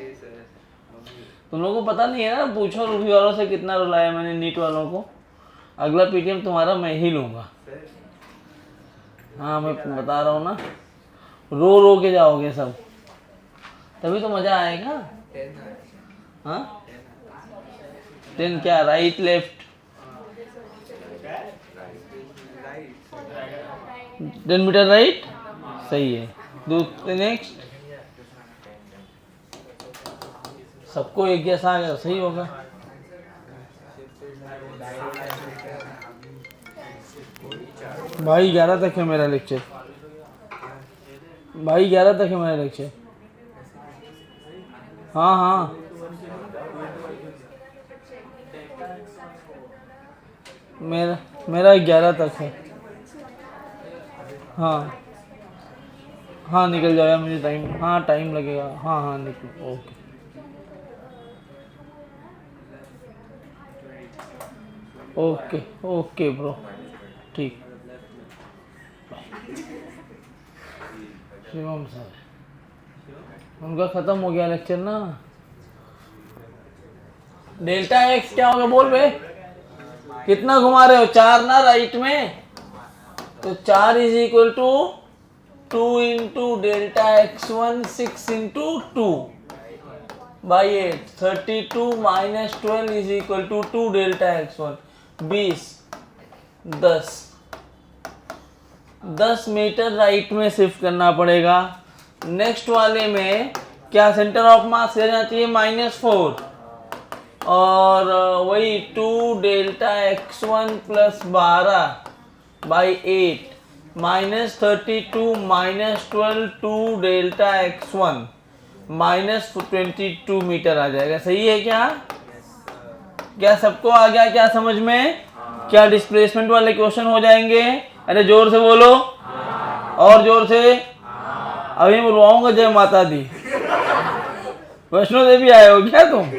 तुम लोगों को पता नहीं है ना, पूछो रूबी वालों से कितना रुलाया मैंने नीट वालों को, अगला PTM तुम्हारा मैं ही लूँगा। हाँ मैं बता रहा हूँ ना, रो रो के जाओगे सब, तभी तो मज़ा आएगा। हाँ 10 क्या, राइट लेफ्ट 10 मीटर राइट, सही है। दूसरे नेक्स्ट, सबको एक जैसा आ गया सही होगा। भाई 11 तक है मेरा लेक्चर, भाई 11 तक है मेरा लेक्चर। हाँ हाँ मेरा 11 तक है। हाँ हाँ निकल जाएगा, मुझे टाइम, हाँ टाइम लगेगा, हाँ हाँ निकल, ओके। ओके ओके ब्रो, ठीक। शिवम सर, उनका ख़त्म हो गया लेक्चर ना। डेल्टा एक्स क्या होगा बोल बे, कितना घुमा रहे हो, 4 ना राइट में, तो 4 is equal to 2 into delta x1, 6 into 2 by 8, 32 minus 12 is equal to 2 delta x1, 20, 10 metre right में शिफ्ट करना पड़ेगा। नेक्स्ट वाले में क्या सेंटर ऑफ मास रह जाती है -4, और वही 2 delta x1 plus 12 by 8 minus 32 minus 12, 2 delta x1 minus 22 metre आ जाएगा। सही है क्या? क्या सबको आ गया क्या समझ में? क्या डिस्प्लेसमेंट वाले क्वेश्चन हो जाएंगे? अरे जोर से बोलो, और जोर से। अभी बुलवाऊंगा जय माता दी। वैष्णो देवी आए हो क्या तुम?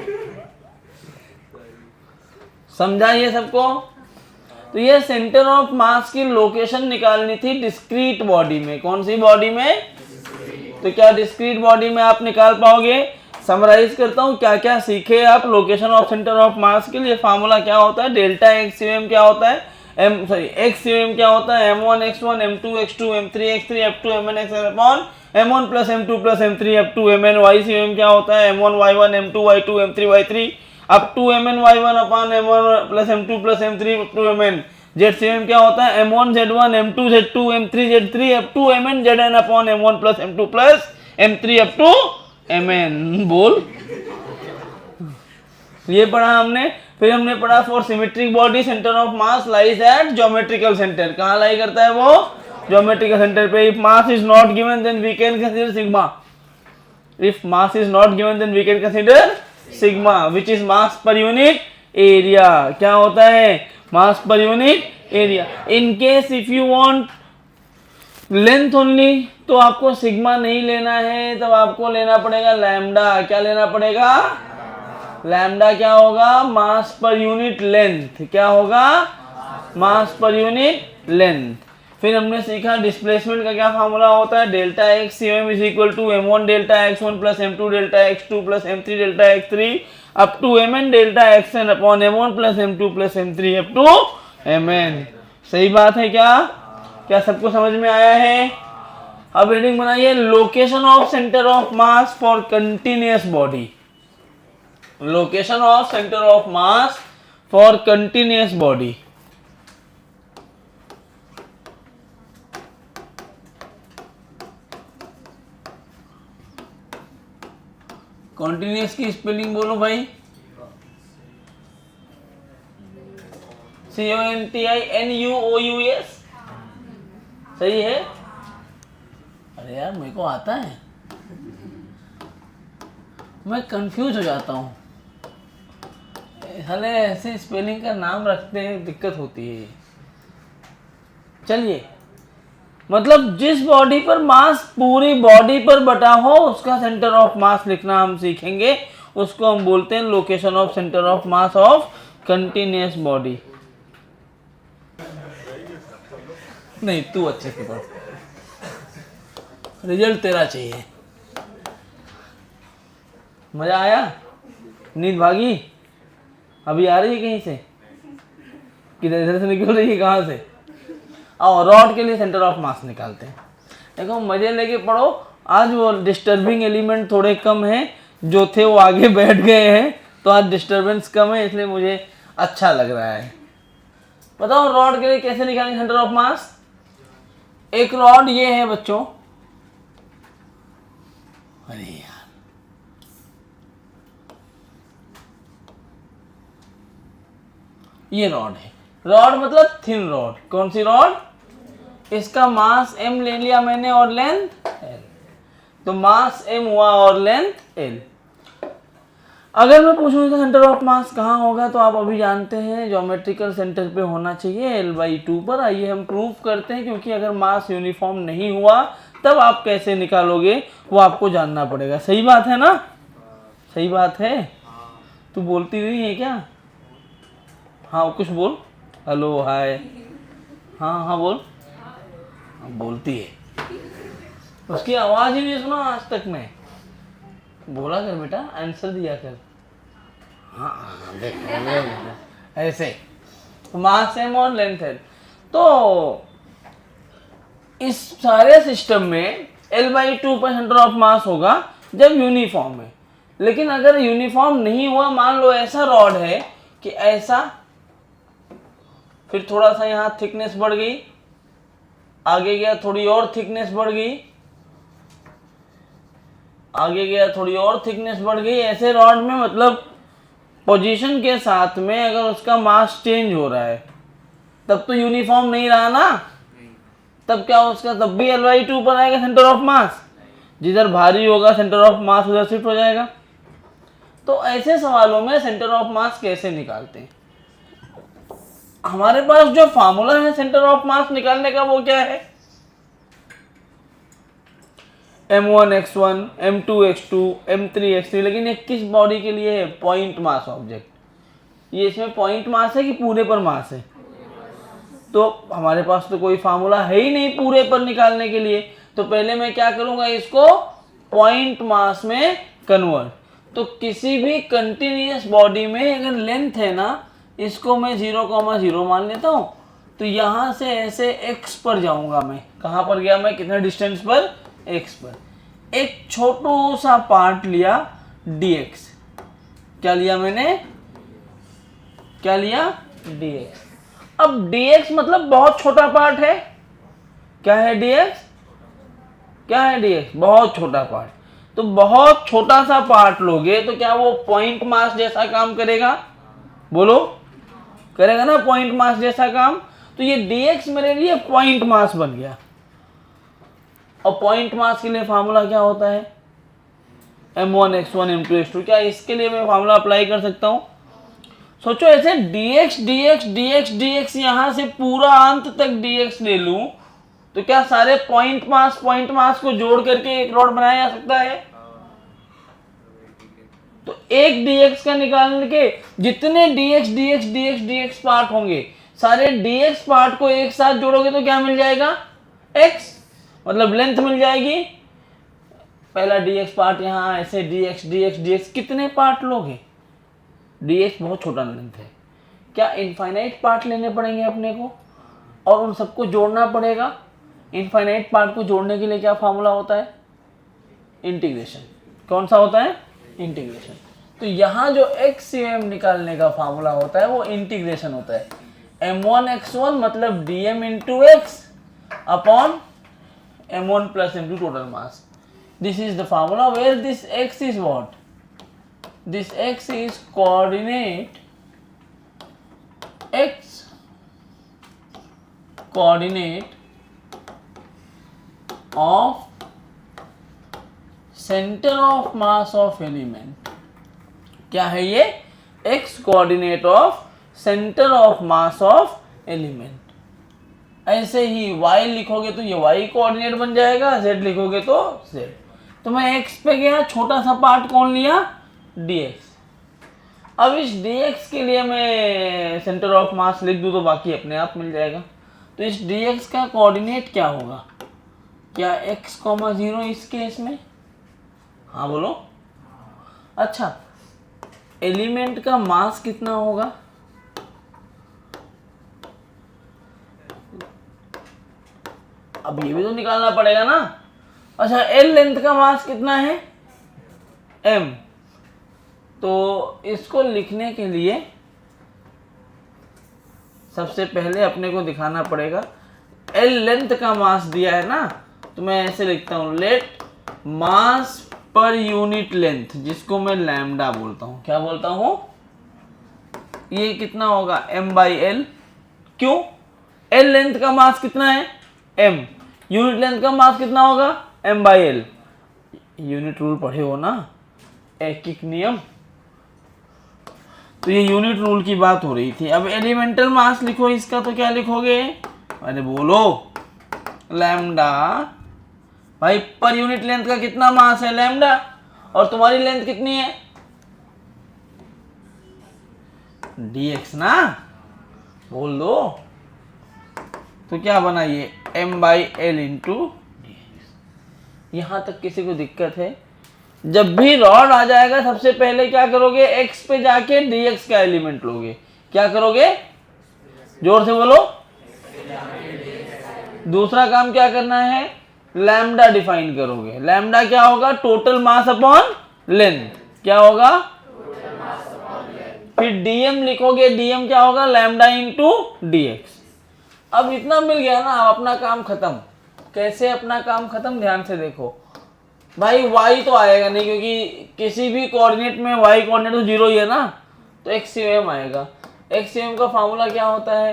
समझाइए सबको। तो ये सेंटर ऑफ मास की लोकेशन निकालनी थी डिस्क्रीट बॉडी में। कौन सी बॉडी में? तो क्या डिस्क्रीट बॉडी में आप निकाल पाओगे? समराइज करता हूँ क्या क्या सीखे आप लोकेशन ऑफ सेंटर ऑफ मास के लिए। फार्मूला क्या होता है? डेल्टा एक्स एम क्या होता है? एक्स एम क्या होता है? m1 x1 m2 x2 m3 x3 f2 mn xn upon m1 plus m2 plus m3 f2 mn। Y C M क्या होता है? m1 y1 m2 y2 m3 y3 up to mn y1 upon m1 plus m2 plus m3 f2 mn। Z C M क्या होता है? m1 z1 m2 z2 m3 z3 f2 mn zn upon m1 plus m2 plus m3 f2 mn। बोल, ये पढ़ा हमने। फिर हमने पढ़ा for symmetric body centre of mass lies at geometrical centre. कहाँ लाई करता है वो? ज्योमेट्रिकल सेंटर पे। If mass is not given then we can consider sigma. If mass is not given then we can consider sigma which is mass per unit area. क्या होता है? Mass per unit area. In case if you want length only तो आपको sigma नहीं लेना है, तब आपको लेना पड़ेगा लैम्डा। क्या लेना पड़ेगा? लैम्डा क्या होगा? मास पर यूनिट लेंथ। क्या होगा? मास पर यूनिट लेंथ। फिर हमने सीखा डिस्प्लेसमेंट का क्या फार्मूला होता है? Delta X C M is equal to m1 delta x1 plus m2 delta x2 plus m3 delta x3 up to mn delta xn upon m1 plus m2 plus m3 up to mn। सही बात है क्या? क्या सबको समझ में आया है? अब रीडिंग बनाइए। Location of centre of mass for continuous body. Location of centre of mass for continuous body. Continuous की स्पेलिंग बोलो भाई। CONTINUOUS। सही है? अरे यार मेरे को आता है, मैं कंफ्यूज हो जाता हूँ। हले ऐसे स्पेलिंग का नाम रखते हैं, दिक्कत होती है। चलिए, मतलब जिस बॉडी पर मास पूरी बॉडी पर बटा हो उसका सेंटर ऑफ मास लिखना हम सीखेंगे। उसको हम बोलते हैं location of centre of mass of continuous body. नहीं, तू अच्छे से पढ़, रिजल्ट तेरा चाहिए। मजा आया? नींद भागी? अभी आ रही है कहीं से? किधर इधर से निकल रही है? कहाँ से? और रॉड के लिए सेंटर ऑफ मास निकालते हैं। देखो मजे लेके पढ़ो। आज वो डिस्टर्बिंग एलिमेंट थोड़े कम हैं, जो थे वो आगे बैठ गए हैं, तो आज डिस्टर्बेंस कम है, इसलिए मुझे अच्छा लग रहा है। बताओ रॉड के लिए कैसे निकालेंगे सेंटर ऑफ मास? एक रॉड ये है बच्चों। अरे यार, ये रॉड है। रॉड मतलब थिन रॉड। कौन सी रॉड? इसका मास m ले लिया मैंने और लेंथ l। तो मास m हुआ और लेंथ l। अगर मैं पूछूँ तो सेंटर ऑफ मास कहाँ होगा, तो आप अभी जानते हैं ज्योमेट्रिकल सेंटर पे होना चाहिए L/2 पर। आइए हम प्रूव करते हैं, क्योंकि अगर मास यूनिफॉर्म नहीं हुआ तब आप कैसे निकालोगे वो आपको जानना पड़ेगा। सही बात है ना? सही बात है। तू बोलती नहीं है क्या? हाँ कुछ बोल। Hello hi. हाँ हाँ बोल। हाँ, बोलती है। उसकी आवाज़ ही नहीं सुना आज तक मैं। बोला कर बेटा, आंसर दिया कर। हाँ हाँ देख ऐसे मास सेम और लेंथ है। तो इस सारे सिस्टम में L/2 पर सेंटर ऑफ मास होगा जब यूनिफॉर्म है। लेकिन अगर यूनिफॉर्म नहीं हुआ, मान लो ऐसा रॉड है कि ऐसा, फिर थोड़ा सा यहाँ थिकनेस बढ़ गई, आगे गया थोड़ी और थिकनेस बढ़ गई, आगे गया थोड़ी और थिकनेस बढ़ गई। ऐसे रॉड में मतलब पोजीशन के साथ में अगर उसका मास चेंज हो रहा है तब तो यूनिफॉर्म नहीं रहा ना, तब क्या उसका तब भी L/2 पर आएगा सेंटर ऑफ मास। जिधर भारी होगा सेंटर ऑफ मास उधर शिफ्ट हो जाएगा। तो ऐसे सवालों में सेंटर ऑफ मास कैसे निकालते हैं? हमारे पास जो फार्मूला है सेंटर ऑफ मास निकालने का वो क्या है? M1x1, M2x2, M3x3। लेकिन ये किस बॉडी के लिए है? Point mass object. ये इसमें पॉइंट मास है कि पूरे पर मास है? तो हमारे पास तो कोई फार्मूला है ही नहीं पूरे पर निकालने के लिए। तो पहले मैं क्या करूंगा, इसको पॉइंट मास में कन्वर्ट। तो किसी भी कंटिन्यूअस बॉडी में अगर लेंथ है ना, इसको मैं 0,0 मान लेता हूँ। तो यहाँ से ऐसे x पर जाऊंगा मैं। कहाँ पर गया मैं? कितने डिस्टेंस पर? x पर। एक छोटू सा पार्ट लिया dx। क्या लिया मैंने? क्या लिया? dx। अब dx मतलब बहुत छोटा पार्ट है। क्या है dx? क्या है dx? बहुत छोटा पार्ट। तो बहुत छोटा सा पार्ट लोगे तो क्या वो पॉइंट मास जैसा काम करेगा? बोलो, करेगा ना पॉइंट मास जैसा काम। तो ये dx मेरे लिए पॉइंट मास बन गया। और पॉइंट मास के लिए फार्मूला क्या होता है? M1x1, M2x2। क्या इसके लिए मैं फार्मूला अप्लाई कर सकता हूं? सोचो ऐसे dx dx dx dx, यहां से पूरा अंत तक dx ले लूं तो क्या सारे पॉइंट मास को जोड़ करके एक रॉड बनाया जा सकता है? तो एक dx का निकालने के जितने dx dx dx dx part होंगे, सारे dx पार्ट को एक साथ जोड़ोगे तो क्या मिल जाएगा? x, मतलब लेंथ मिल जाएगी। पहला dx पार्ट यहाँ ऐसे dx dx dx, कितने पार्ट लोगे? dx बहुत छोटा लेंथ है। क्या इनफाइनाइट पार्ट लेने पड़ेंगे अपने को और उन सबको जोड़ना पड़ेगा? इनफाइनाइट पार्ट को जोड़ने के लिए क्या फार्मूला होता है? इंटीग्रेशन। कौन सा होता है? इंटीग्रेशन। तो यहाँ जो xm निकालने का फार्मूला होता है वो इंटीग्रेशन होता है। m1x1 मतलब dm into x upon m1 plus m2 total mass. This is the formula where this x is what? This x is coordinate of center of mass of element। क्या है ये? x coordinate of centre of mass of element. ऐसे ही y लिखोगे तो ये y coordinate बन जाएगा, z लिखोगे तो z। तो मैं x पे गया, छोटा सा पार्ट कौन लिया? dx। अब इस dx के लिए मैं सेंटर ऑफ मास लिख दूं तो बाकी अपने आप मिल जाएगा। तो इस dx का कोऑर्डिनेट क्या होगा? क्या x, 0 इस केस में? हाँ बोलो। अच्छा, एलिमेंट का मास कितना होगा? अब ये भी तो निकालना पड़ेगा ना। अच्छा, L लेंथ का मास कितना है? m। तो इसको लिखने के लिए सबसे पहले अपने को दिखाना पड़ेगा L लेंथ का मास दिया है ना, तो मैं ऐसे लिखता हूं, लेट मास पर यूनिट लेंथ, जिसको मैं लैम्डा बोलता हूं। क्या बोलता हूं? ये कितना होगा? m/l। क्यों? L लेंथ का मास कितना है? m। यूनिट लेंथ का मास कितना होगा? m/l। यूनिट रूल पढ़े हो ना, एकिक नियम। तो ये यूनिट रूल की बात हो रही थी। अब एलिमेंटल मास लिखो इसका, तो क्या लिखोगे? अरे बोलो, लैम्डा। भाई पर यूनिट लेंथ का कितना मास है? लैम्डा। और तुम्हारी लेंथ कितनी है? dx ना, बोल दो। तो क्या बना ये? m/l into dx। यहां तक किसी को दिक्कत है? जब भी रॉड आ जाएगा सबसे पहले क्या करोगे? x पे जाके dx का एलिमेंट लोगे। क्या करोगे? जोर से बोलो। दूसरा काम क्या करना है? लैम्डा डिफाइन करोगे। लैम्डा क्या होगा? Total mass upon length. क्या होगा? फिर dm लिखोगे। dm क्या होगा? Lambda into dx। अब इतना मिल गया ना, अब अपना काम खत्म। कैसे अपना काम खत्म? ध्यान से देखो भाई, y तो आएगा नहीं, क्योंकि किसी भी कोऑर्डिनेट में y कोऑर्डिनेट तो जीरो ही है ना, तो xm आएगा। xm का फार्मूला क्या होता है?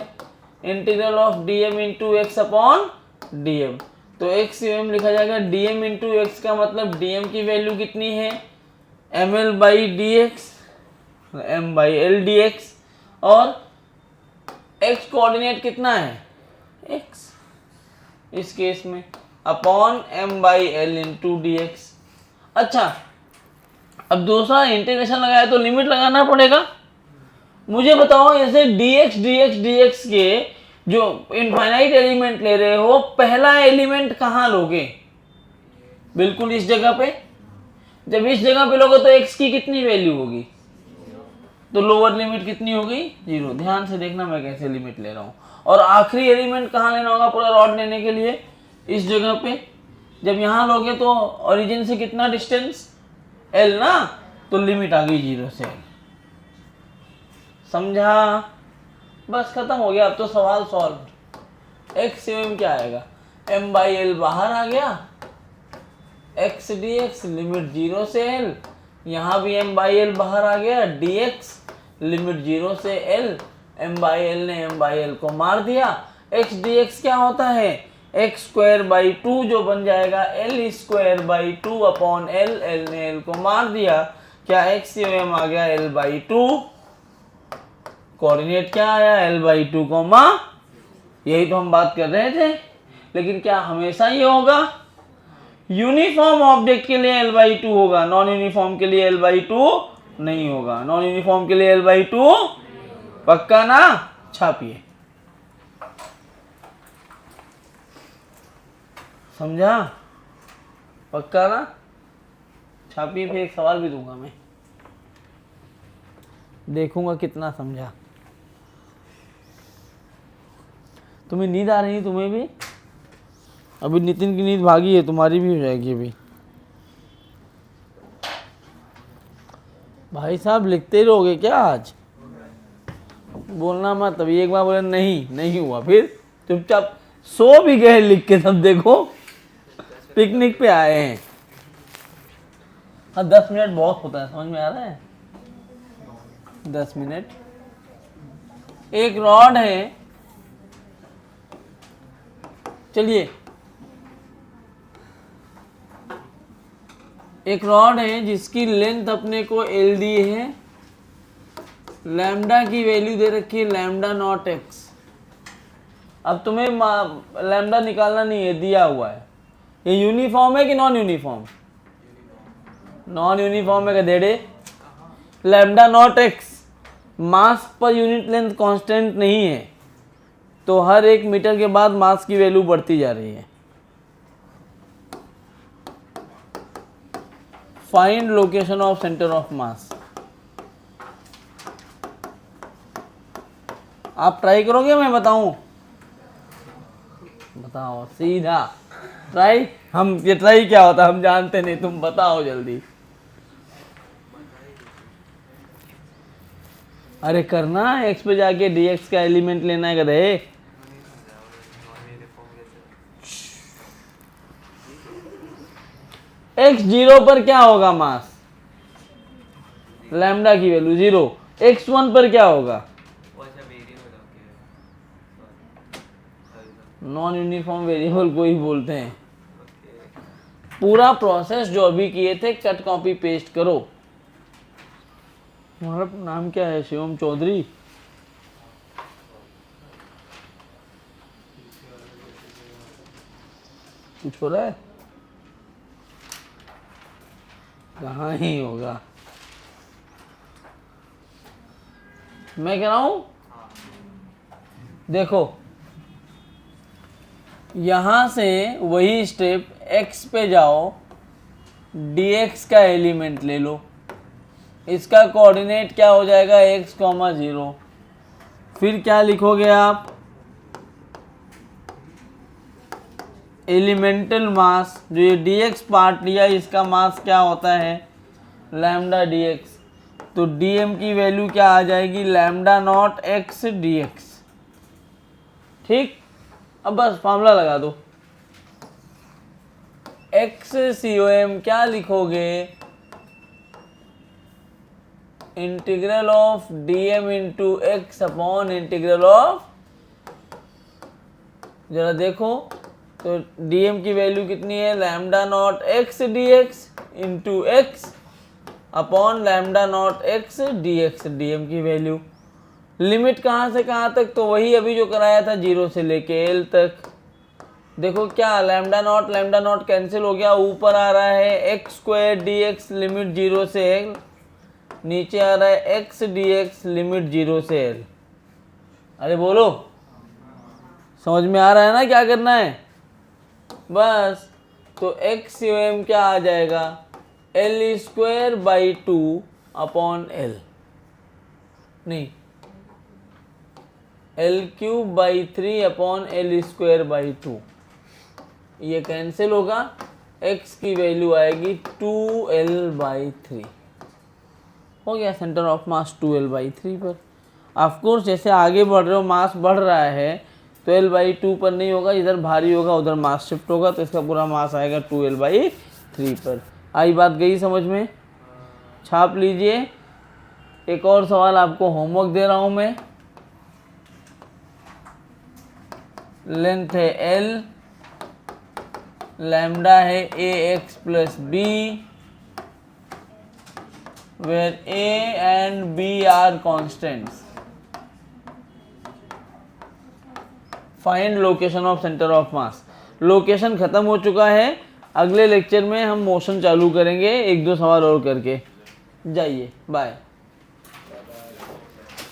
Integral of dm into x upon dm। तो xm लिखा जाएगा dm इंटू एक्स का मतलब dm की वैल्यू कितनी है? ml/dx, m/l/dx। और x कोऑर्डिनेट कितना है? x, इस केस में अपॉन m/l इंटू dx। अच्छा, अब दूसरा इंटीग्रेशन लगाया तो लिमिट लगाना पड़ेगा। मुझे बताओ, ऐसे dx के जो इनफाइनाइट एलिमेंट ले रहे हो, पहला एलिमेंट कहाँ लोगे? बिल्कुल इस जगह पे। जब इस जगह पे लोगे तो x की कितनी वैल्यू होगी? तो लोअर लिमिट कितनी होगी? 0। ध्यान से देखना मैं कैसे लिमिट ले रहा हूँ। और आखिरी एलिमेंट कहाँ लेना होगा पूरा रॉड लेने के लिए? इस जगह पे। जब यहाँ लोगे तो ओरिजिन से कितना डिस्टेंस? l ना, तो लिमिट आ गई 0 से l। समझा? बस खत्म हो गया, अब तो सवाल सॉल्व। x क्या आएगा? m/l बाहर आ गया, x dx लिमिट 0 से l। यहाँ भी m/l बाहर आ गया, dx लिमिट 0 से l। m/l ने m/l को मार दिया। x dx क्या होता है? x²/2 जो बन जाएगा l²/2 अपॉन l। l ने l को मार दिया। क्या xm आ गया l/2। कोऑर्डिनेट क्या आया? l/2 coma. यही तो हम बात कर रहे थे। लेकिन क्या हमेशा ये होगा? यूनिफॉर्म ऑब्जेक्ट के लिए l/2 होगा, नॉन यूनिफॉर्म के लिए l/2 नहीं होगा। नॉन यूनिफॉर्म के लिए l/2 पक्का ना? छापिए। समझा? पक्का ना? छापिए। फिर एक सवाल भी दूंगा मैं, देखूंगा कितना समझा। तुम्हें नींद आ रही है? तुम्हें भी? अभी नितिन की नींद भागी है, तुम्हारी भी हो जाएगी अभी। भाई साहब लिखते रहोगे क्या आज? बोलना मत। अभी एक बार बोले नहीं हुआ, फिर चुपचाप सो भी गए लिख के। सब देखो पिकनिक पे आए हैं। हाँ 10 मिनट बहुत होता है, समझ में आ रहा है? 10 मिनट। एक रॉड है, चलिए, एक रॉड है जिसकी लेंथ अपने को l दी है। लैम्डा की वैल्यू दे रखी है λ0x। अब तुम्हें लैम्डा निकालना नहीं है, दिया हुआ है। ये यूनिफॉर्म है कि नॉन यूनिफॉर्म? नॉन यूनिफॉर्म है गधेड़े। λ0x मास पर यूनिट लेंथ कांस्टेंट नहीं है, तो हर 1 मीटर के बाद मास की वैल्यू बढ़ती जा रही है। Find location of centre of मास। आप ट्राई करोगे? मैं बताऊं? बताओ सीधा ट्राई। हम ये ट्राई क्या होता है हम जानते नहीं, तुम बताओ जल्दी। अरे करना, x पे जाके dx का एलिमेंट लेना है गधे। x 0 पर क्या होगा मास? लैम्डा की वैल्यू 0। x 1 पर क्या होगा? नॉन यूनिफॉर्म वेरिएबल को ही बोलते हैं। पूरा प्रोसेस जो अभी किए थे कट कॉपी पेस्ट करो। तुम्हारा नाम क्या है? शिवम चौधरी। कुछ हो रहा है? कहाँ ही होगा। मैं कह रहा हूं, देखो यहां से वही स्टेप x पे जाओ, dx का एलिमेंट ले लो, इसका कोऑर्डिनेट क्या हो जाएगा x, 0। फिर क्या लिखोगे आप? एलिमेंटल मास, जो ये dx पार्ट लिया इसका मास क्या होता है? Lambda dx। तो dm की वैल्यू क्या आ जाएगी? Lambda naught x dx। ठीक, अब बस फार्मूला लगा दो। x COM क्या लिखोगे? Integral of dm into x upon integral of, जरा देखो तो dm की वैल्यू कितनी है? Lambda naught x dx into x upon lambda naught x dx, dm की वैल्यू। लिमिट कहाँ से कहाँ तक? तो वही अभी जो कराया था, 0 से लेके l तक। देखो क्या लैम्डा नॉट कैंसिल हो गया, ऊपर आ रहा है x स्क्वायर dx लिमिट 0 से l, नीचे आ रहा है x dx लिमिट 0 से l। अरे बोलो, समझ में आ रहा है ना क्या करना है? बस तो x COM क्या आ जाएगा? l square by 2 upon l, नहीं l cube by 3 upon l square by 2। ये कैंसिल होगा, x की वैल्यू आएगी 2l बाई 3। हो गया centre of mass 2l by 3 पर। ऑफकोर्स जैसे आगे बढ़ रहे हो मास बढ़ रहा है, तो l बाई 2 पर नहीं होगा, इधर भारी होगा उधर मास शिफ्ट होगा, तो इसका पूरा मास आएगा 2l बाई 3 पर। आई बात गई समझ में? छाप लीजिए। एक और सवाल आपको होमवर्क दे रहा हूं मैं। लेंथ है l, लैम्डा है ax plus b, where a and b are constants. Find location of center of mass. Location खत्म हो चुका है, अगले लेक्चर में हम मोशन चालू करेंगे, 1-2 सवाल और करके। जाइए, बाय।